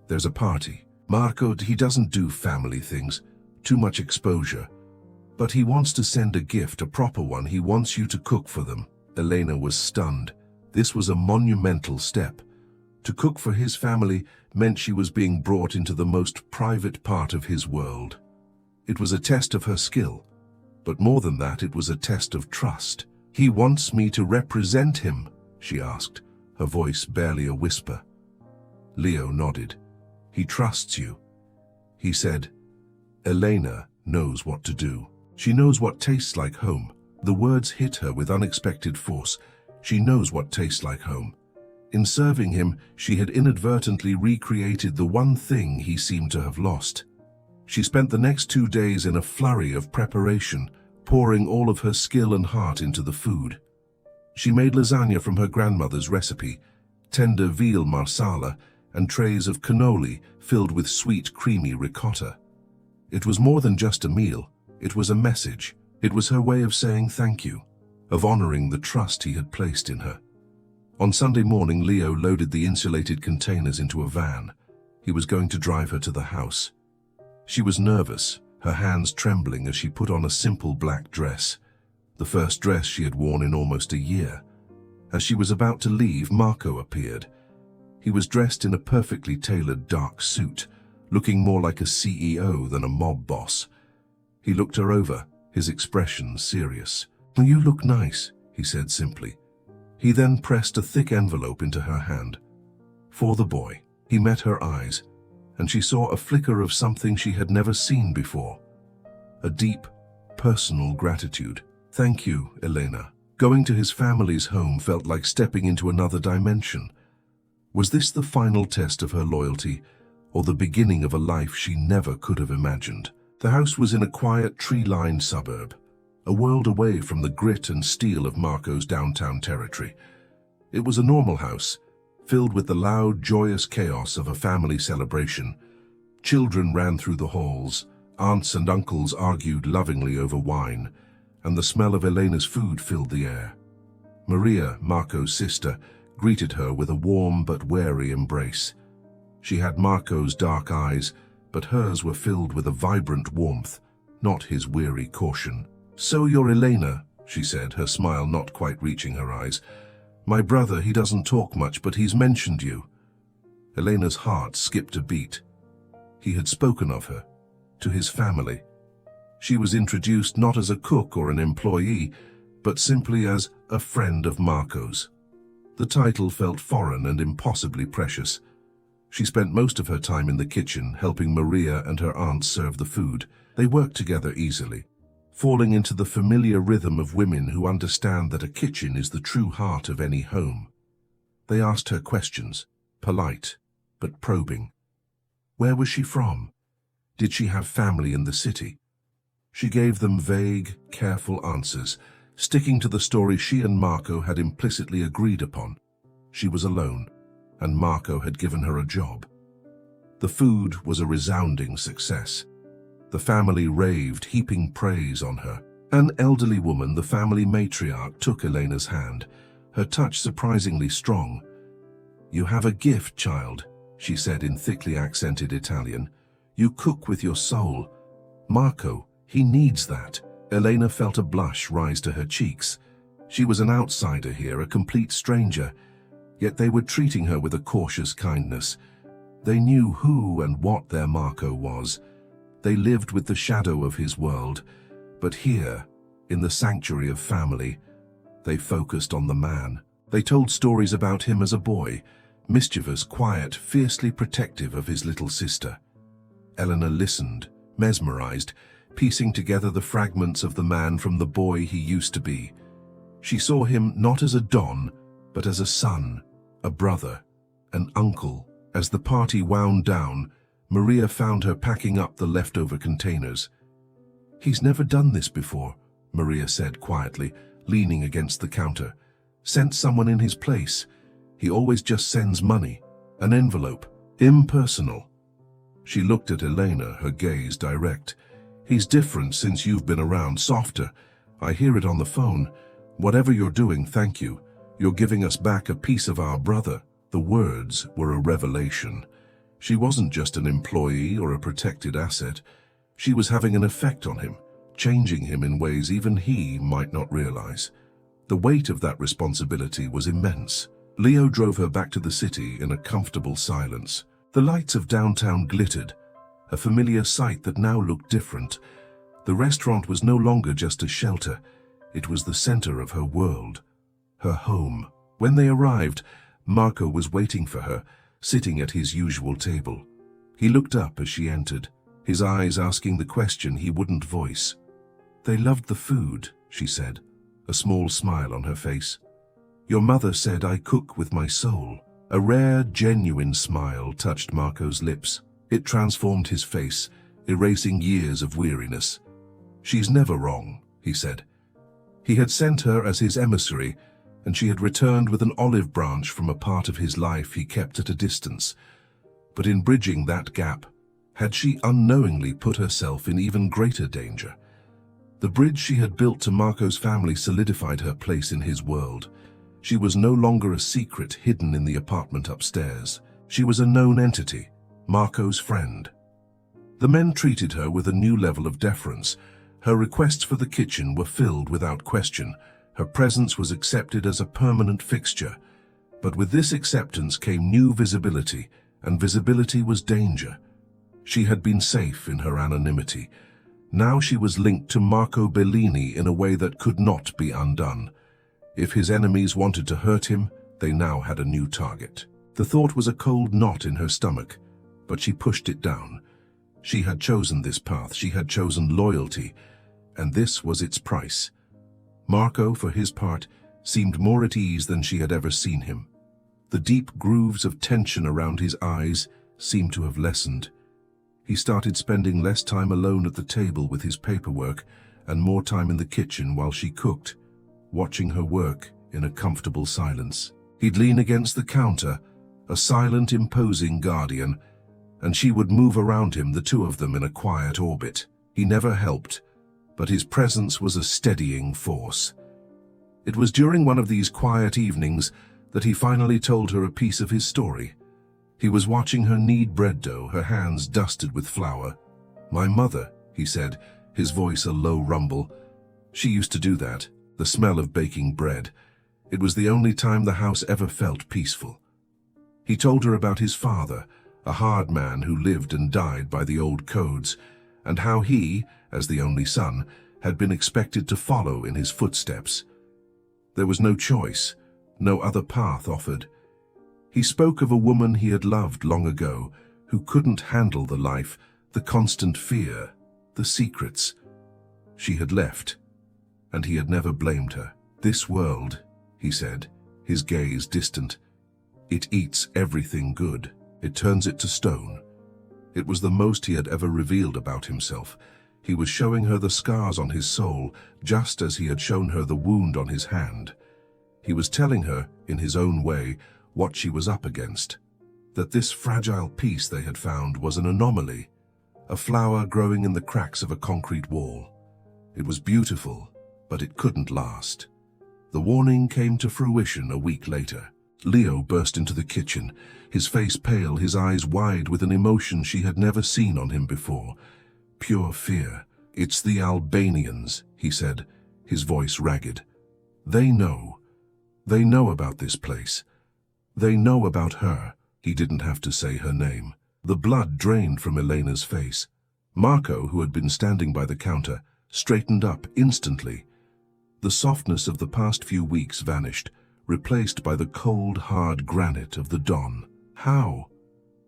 There's a party. Marco, he doesn't do family things, too much exposure. But he wants to send a gift, a proper one. He wants you to cook for them. Elena was stunned. This was a monumental step. To cook for his family meant she was being brought into the most private part of his world. It was a test of her skill, but more than that, it was a test of trust. He wants me to represent him, she asked, her voice barely a whisper. Leo nodded. He trusts you. He said, Elena knows what to do. She knows what tastes like home. The words hit her with unexpected force. She knows what tastes like home. In serving him, she had inadvertently recreated the one thing he seemed to have lost. She spent the next 2 days in a flurry of preparation, pouring all of her skill and heart into the food. She made lasagna from her grandmother's recipe, tender veal marsala, and trays of cannoli filled with sweet, creamy ricotta. It was more than just a meal. It was a message. It was her way of saying thank you, of honoring the trust he had placed in her. On Sunday morning, Leo loaded the insulated containers into a van. He was going to drive her to the house. She was nervous, her hands trembling as she put on a simple black dress, the first dress she had worn in almost a year. As she was about to leave, Marco appeared. He was dressed in a perfectly tailored dark suit, looking more like a CEO than a mob boss. He looked her over, his expression serious. You look nice, he said simply. He then pressed a thick envelope into her hand. For the boy. He met her eyes, and she saw a flicker of something she had never seen before. A deep, personal gratitude. Thank you, Elena. Going to his family's home felt like stepping into another dimension. Was this the final test of her loyalty, or the beginning of a life she never could have imagined? The house was in a quiet, tree-lined suburb, a world away from the grit and steel of Marco's downtown territory. It was a normal house, filled with the loud, joyous chaos of a family celebration. Children ran through the halls, aunts and uncles argued lovingly over wine, and the smell of Elena's food filled the air. Maria, Marco's sister, greeted her with a warm but wary embrace. She had Marco's dark eyes, but hers were filled with a vibrant warmth, not his weary caution. So you're Elena, she said, her smile not quite reaching her eyes. My brother, he doesn't talk much, but he's mentioned you. Elena's heart skipped a beat. He had spoken of her, to his family. She was introduced not as a cook or an employee, but simply as a friend of Marco's. The title felt foreign and impossibly precious. She spent most of her time in the kitchen, helping Maria and her aunt serve the food. They worked together easily, falling into the familiar rhythm of women who understand that a kitchen is the true heart of any home. They asked her questions, polite but probing. Where was she from? Did she have family in the city? She gave them vague, careful answers, sticking to the story she and Marco had implicitly agreed upon. She was alone, and Marco had given her a job. The food was a resounding success. The family raved, heaping praise on her. An elderly woman, the family matriarch, took Elena's hand, her touch surprisingly strong. "You have a gift, child," she said in thickly accented Italian. "You cook with your soul. Marco, he needs that." Elena felt a blush rise to her cheeks. She was an outsider here, a complete stranger, yet they were treating her with a cautious kindness. They knew who and what their Marco was. They lived with the shadow of his world, but here, in the sanctuary of family, they focused on the man. They told stories about him as a boy, mischievous, quiet, fiercely protective of his little sister. Eleanor listened, mesmerized, piecing together the fragments of the man from the boy he used to be. She saw him not as a don, but as a son, a brother, an uncle. As the party wound down, Maria found her packing up the leftover containers. "He's never done this before," Maria said quietly, leaning against the counter. "Sent someone in his place. He always just sends money, an envelope, impersonal." She looked at Elena, her gaze direct. "He's different since you've been around, softer. I hear it on the phone. Whatever you're doing, thank you. You're giving us back a piece of our brother." The words were a revelation. She wasn't just an employee or a protected asset. She was having an effect on him, changing him in ways even he might not realize. The weight of that responsibility was immense. Leo drove her back to the city in a comfortable silence. The lights of downtown glittered, a familiar sight that now looked different. The restaurant was no longer just a shelter. It was the center of her world, her home. When they arrived, Marco was waiting for her, sitting at his usual table. He looked up as she entered, his eyes asking the question he wouldn't voice. "They loved the food," she said, a small smile on her face. "Your mother said I cook with my soul." A rare, genuine smile touched Marco's lips. It transformed his face, erasing years of weariness. "She's never wrong," he said. He had sent her as his emissary, and she had returned with an olive branch from a part of his life he kept at a distance. But in bridging that gap, had she unknowingly put herself in even greater danger? The bridge she had built to Marco's family solidified her place in his world. She was no longer a secret hidden in the apartment upstairs. She was a known entity, Marco's friend. The men treated her with a new level of deference. Her requests for the kitchen were filled without question. Her presence was accepted as a permanent fixture. But with this acceptance came new visibility, and visibility was danger. She had been safe in her anonymity. Now she was linked to Marco Bellini in a way that could not be undone. If his enemies wanted to hurt him, they now had a new target. The thought was a cold knot in her stomach, but she pushed it down. She had chosen this path, she had chosen loyalty, and this was its price. Marco, for his part, seemed more at ease than she had ever seen him. The deep grooves of tension around his eyes seemed to have lessened. He started spending less time alone at the table with his paperwork and more time in the kitchen while she cooked, watching her work in a comfortable silence. He'd lean against the counter, a silent, imposing guardian, and she would move around him, the two of them in a quiet orbit. He never helped, but his presence was a steadying force. It was during one of these quiet evenings that he finally told her a piece of his story. He was watching her knead bread dough, her hands dusted with flour. "My mother," he said, his voice a low rumble. "She used to do that, the smell of baking bread. It was the only time the house ever felt peaceful." He told her about his father, a hard man who lived and died by the old codes, and how he, as the only son, had been expected to follow in his footsteps. There was no choice, no other path offered. He spoke of a woman he had loved long ago, who couldn't handle the life, the constant fear, the secrets. She had left, and he had never blamed her. "This world," he said, his gaze distant, "it eats everything good. It turns it to stone." It was the most he had ever revealed about himself. He was showing her the scars on his soul, just as he had shown her the wound on his hand. He was telling her, in his own way, what she was up against. That this fragile piece they had found was an anomaly, a flower growing in the cracks of a concrete wall. It was beautiful, but it couldn't last. The warning came to fruition a week later. Leo burst into the kitchen, his face pale, his eyes wide with an emotion she had never seen on him before. Pure fear. "It's the Albanians," he said, his voice ragged. They know about this place. They know about her." He didn't have to say her name. The blood drained from Elena's face. Marco, who had been standing by the counter, straightened up instantly. The softness of the past few weeks vanished, replaced by the cold, hard granite of the Don. "How?"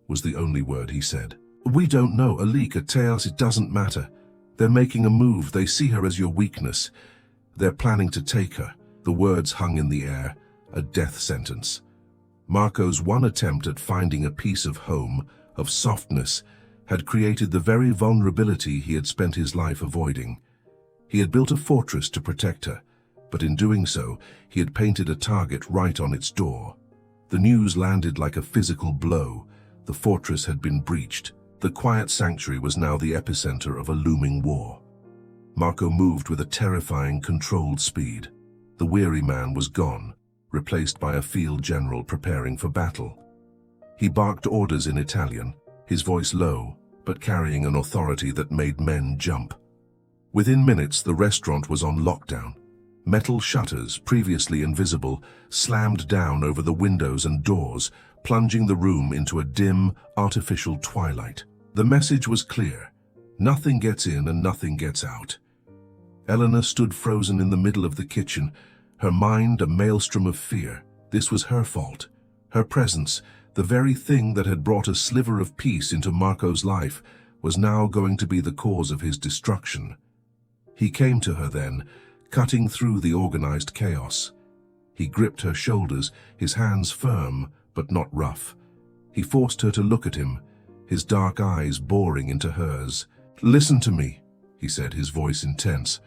was the only word he said. "We don't know, Alika. Tails, it doesn't matter. They're making a move. They see her as your weakness. They're planning to take her." The words hung in the air, a death sentence. Marco's one attempt at finding a piece of home, of softness, had created the very vulnerability he had spent his life avoiding. He had built a fortress to protect her, but in doing so, he had painted a target right on its door. The news landed like a physical blow. The fortress had been breached. The quiet sanctuary was now the epicenter of a looming war. Marco moved with a terrifying, controlled speed. The weary man was gone, replaced by a field general preparing for battle. He barked orders in Italian, his voice low, but carrying an authority that made men jump. Within minutes, the restaurant was on lockdown. Metal shutters, previously invisible, slammed down over the windows and doors, plunging the room into a dim, artificial twilight. The message was clear: nothing gets in and nothing gets out. Eleanor stood frozen in the middle of the kitchen, her mind a maelstrom of fear. This was her fault. Her presence, the very thing that had brought a sliver of peace into Marco's life, was now going to be the cause of his destruction. He came to her then, cutting through the organized chaos. He gripped her shoulders, his hands firm but not rough. He forced her to look at him, his dark eyes boring into hers. "Listen to me," he said, his voice intense.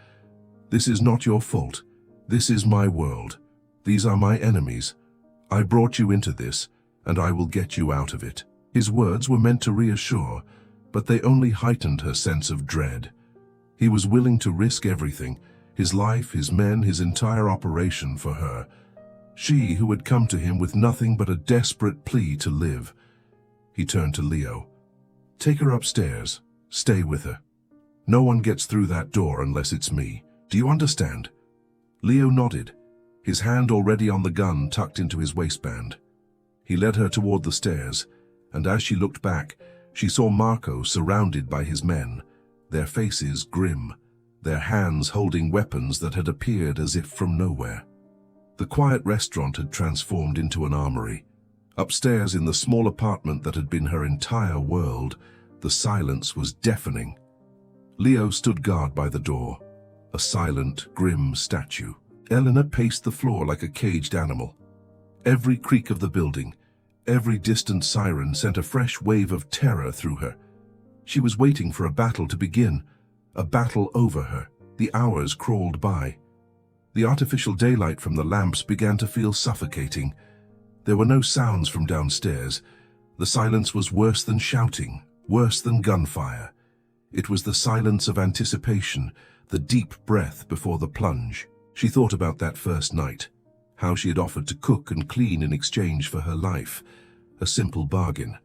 "This is not your fault. This is my world. These are my enemies. I brought you into this, and I will get you out of it." His words were meant to reassure, but they only heightened her sense of dread. He was willing to risk everything, his life, his men, his entire operation for her. She who had come to him with nothing but a desperate plea to live. He turned to Leo. "Take her upstairs. Stay with her. No one gets through that door unless it's me. Do you understand?" Leo nodded, his hand already on the gun tucked into his waistband. He led her toward the stairs, and as she looked back, she saw Marco surrounded by his men, their faces grim, their hands holding weapons that had appeared as if from nowhere. The quiet restaurant had transformed into an armory. Upstairs in the small apartment that had been her entire world, the silence was deafening. Leo stood guard by the door, a silent, grim statue. Eleanor paced the floor like a caged animal. Every creak of the building, every distant siren sent a fresh wave of terror through her. She was waiting for a battle to begin, a battle over her. The hours crawled by. The artificial daylight from the lamps began to feel suffocating. There were no sounds from downstairs. The silence was worse than shouting, worse than gunfire. It was the silence of anticipation, the deep breath before the plunge. She thought about that first night, how she had offered to cook and clean in exchange for her life. A simple bargain.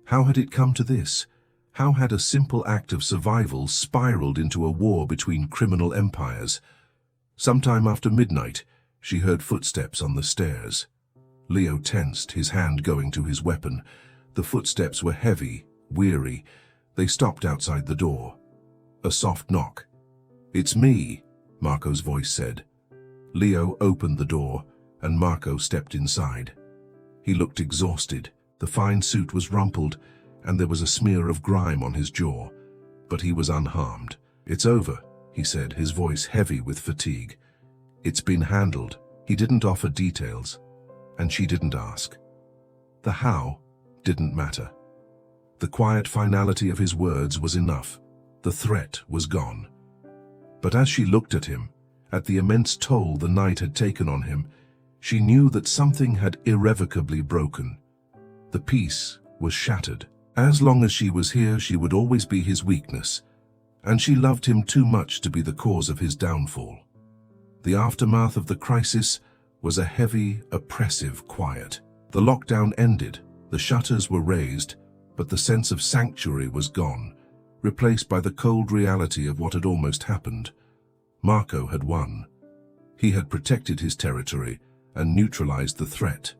How had it come to this? How had a simple act of survival spiraled into a war between criminal empires? Sometime after midnight, she heard footsteps on the stairs. Leo tensed, his hand going to his weapon. The footsteps were heavy, weary. They stopped outside the door. A soft knock. "It's me," Marco's voice said. Leo opened the door, and Marco stepped inside. He looked exhausted. The fine suit was rumpled, and there was a smear of grime on his jaw. But he was unharmed. "It's over," he said, his voice heavy with fatigue. "It's been handled." He didn't offer details, and she didn't ask. The how didn't matter. The quiet finality of his words was enough. The threat was gone. But as she looked at him, at the immense toll the night had taken on him, she knew that something had irrevocably broken. The peace was shattered. As long as she was here, she would always be his weakness, and she loved him too much to be the cause of his downfall. The aftermath of the crisis was a heavy, oppressive quiet. The lockdown ended, the shutters were raised, but the sense of sanctuary was gone, replaced by the cold reality of what had almost happened. Marco had won. He had protected his territory and neutralized the threat.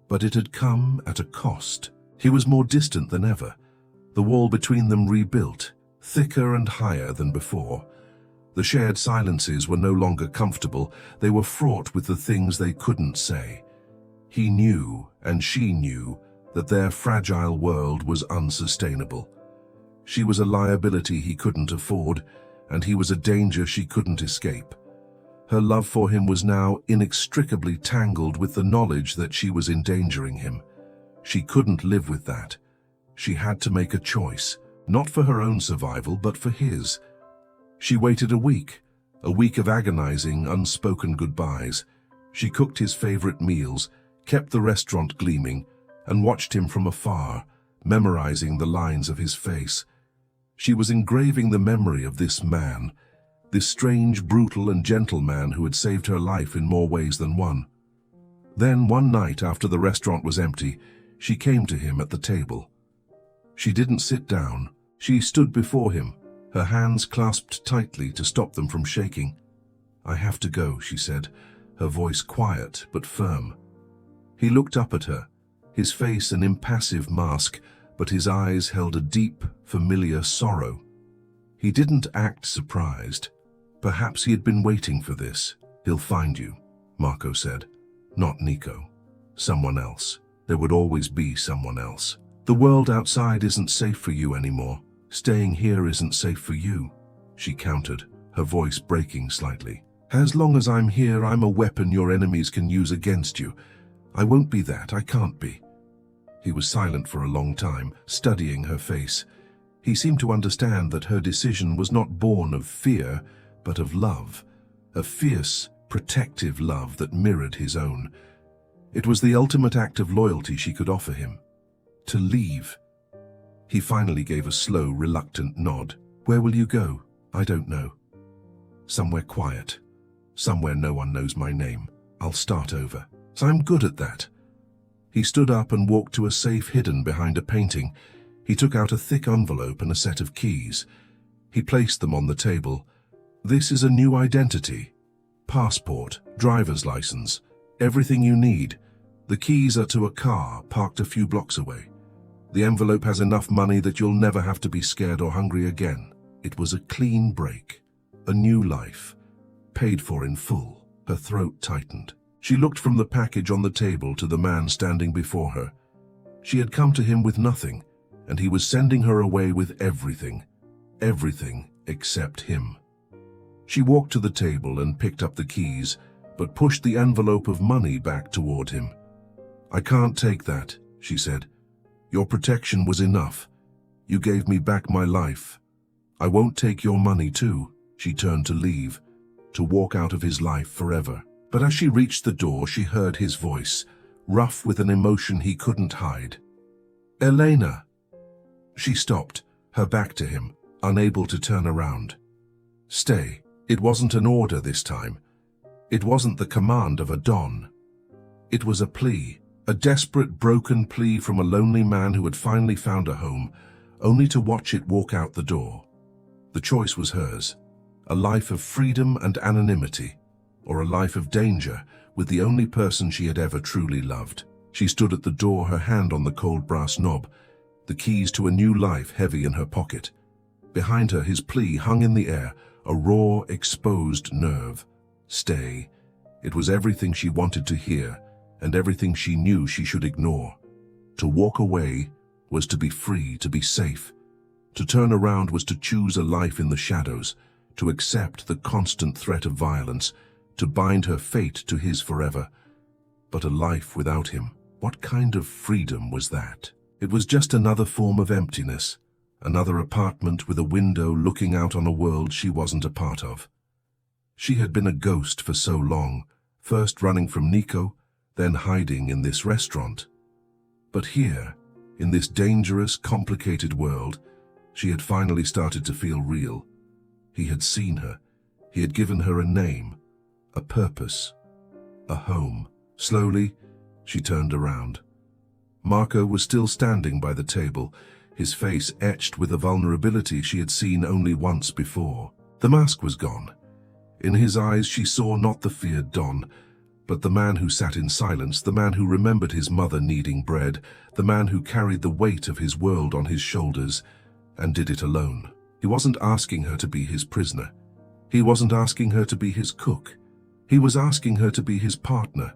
But it had come at a cost. He was more distant than ever, the wall between them rebuilt, thicker and higher than before. The shared silences were no longer comfortable, they were fraught with the things they couldn't say. He knew, and she knew, that their fragile world was unsustainable. She was a liability he couldn't afford, and he was a danger she couldn't escape. Her love for him was now inextricably tangled with the knowledge that she was endangering him. She couldn't live with that. She had to make a choice, not for her own survival, but for his. She waited a week of agonizing, unspoken goodbyes. She cooked his favorite meals, kept the restaurant gleaming, and watched him from afar, memorizing the lines of his face. She was engraving the memory of this man, this strange, brutal and gentle man who had saved her life in more ways than one. Then one night after the restaurant was empty, she came to him at the table. She didn't sit down. She stood before him, her hands clasped tightly to stop them from shaking. "I have to go," she said, her voice quiet but firm. He looked up at her, his face an impassive mask, but his eyes held a deep, familiar sorrow. He didn't act surprised. Perhaps he had been waiting for this. "He'll find you," Marco said. "Not Nico. Someone else. There would always be someone else. The world outside isn't safe for you anymore. Staying here isn't safe for you," she countered, her voice breaking slightly. "As long as I'm here, I'm a weapon your enemies can use against you. I won't be that, I can't be." He was silent for a long time, studying her face. He seemed to understand that her decision was not born of fear, but of love, a fierce, protective love that mirrored his own. It was the ultimate act of loyalty she could offer him. To leave. He finally gave a slow, reluctant nod. "Where will you go?" "I don't know. Somewhere quiet. Somewhere no one knows my name. I'll start over. So I'm good at that." He stood up and walked to a safe hidden behind a painting. He took out a thick envelope and a set of keys. He placed them on the table. "This is a new identity. Passport, driver's license, everything you need. The keys are to a car parked a few blocks away. The envelope has enough money that you'll never have to be scared or hungry again." It was a clean break, a new life, paid for in full. Her throat tightened. She looked from the package on the table to the man standing before her. She had come to him with nothing, and he was sending her away with everything. Everything except him. She walked to the table and picked up the keys, but pushed the envelope of money back toward him. "I can't take that," she said. "Your protection was enough. You gave me back my life. I won't take your money too." She turned to leave, to walk out of his life forever. But as she reached the door, she heard his voice, rough with an emotion he couldn't hide. "Elena!" She stopped, her back to him, unable to turn around. "Stay." It wasn't an order this time. It wasn't the command of a don. It was a plea, a desperate, broken plea from a lonely man who had finally found a home, only to watch it walk out the door. The choice was hers, a life of freedom and anonymity, or a life of danger with the only person she had ever truly loved. She stood at the door, her hand on the cold brass knob, the keys to a new life heavy in her pocket. Behind her, his plea hung in the air, a raw, exposed nerve. Stay. It was everything she wanted to hear, and everything she knew she should ignore. To walk away was to be free, to be safe. To turn around was to choose a life in the shadows, to accept the constant threat of violence, to bind her fate to his forever. But a life without him, what kind of freedom was that? It was just another form of emptiness, another apartment with a window looking out on a world she wasn't a part of. She had been a ghost for so long, first running from Nico, then hiding in this restaurant. But here, in this dangerous, complicated world, she had finally started to feel real. He had seen her. He had given her a name, a purpose, a home. Slowly, she turned around. Marco was still standing by the table, his face etched with a vulnerability she had seen only once before. The mask was gone. In his eyes she saw not the feared Don, but the man who sat in silence, the man who remembered his mother needing bread, the man who carried the weight of his world on his shoulders, and did it alone. He wasn't asking her to be his prisoner. He wasn't asking her to be his cook. He was asking her to be his partner,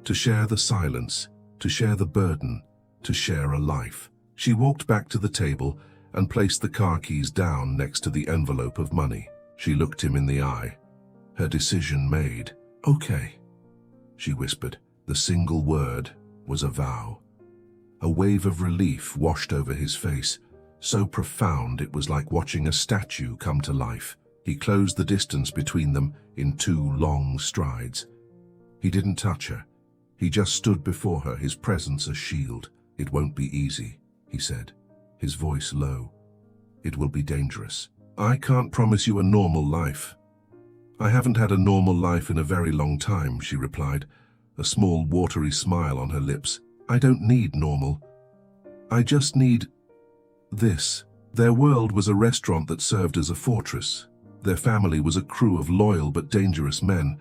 to share the silence, to share the burden, to share a life. She walked back to the table and placed the car keys down next to the envelope of money. She looked him in the eye. Her decision made. "Okay," she whispered. The single word was a vow. A wave of relief washed over his face, so profound it was like watching a statue come to life. He closed the distance between them in 2 long strides. He didn't touch her. He just stood before her, his presence a shield. "It won't be easy," he said, his voice low. "It will be dangerous. I can't promise you a normal life." "I haven't had a normal life in a very long time," she replied, a small watery smile on her lips. "I don't need normal. I just need this." Their world was a restaurant that served as a fortress. Their family was a crew of loyal but dangerous men,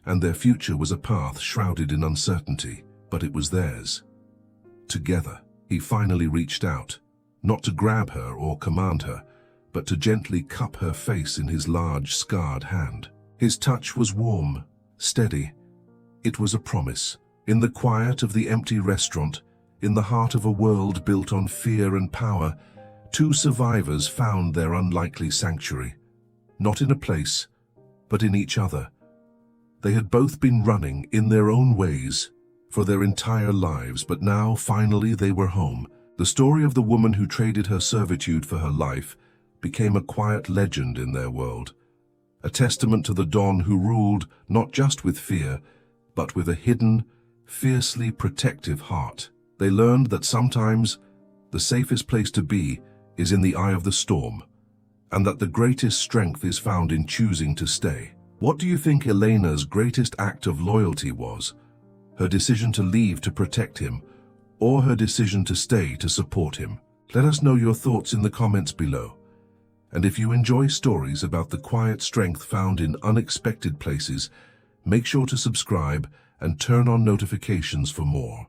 and their future was a path shrouded in uncertainty, but it was theirs. Together, he finally reached out, not to grab her or command her, but to gently cup her face in his large, scarred hand. His touch was warm, steady. It was a promise. In the quiet of the empty restaurant, in the heart of a world built on fear and power, 2 survivors found their unlikely sanctuary. Not in a place, but in each other. They had both been running, in their own ways, for their entire lives, but now, finally, they were home. The story of the woman who traded her servitude for her life became a quiet legend in their world, a testament to the Don who ruled not just with fear, but with a hidden, fiercely protective heart. They learned that sometimes the safest place to be is in the eye of the storm, and that the greatest strength is found in choosing to stay. What do you think Elena's greatest act of loyalty was? Her decision to leave to protect him, or her decision to stay to support him? Let us know your thoughts in the comments below. And if you enjoy stories about the quiet strength found in unexpected places, make sure to subscribe and turn on notifications for more.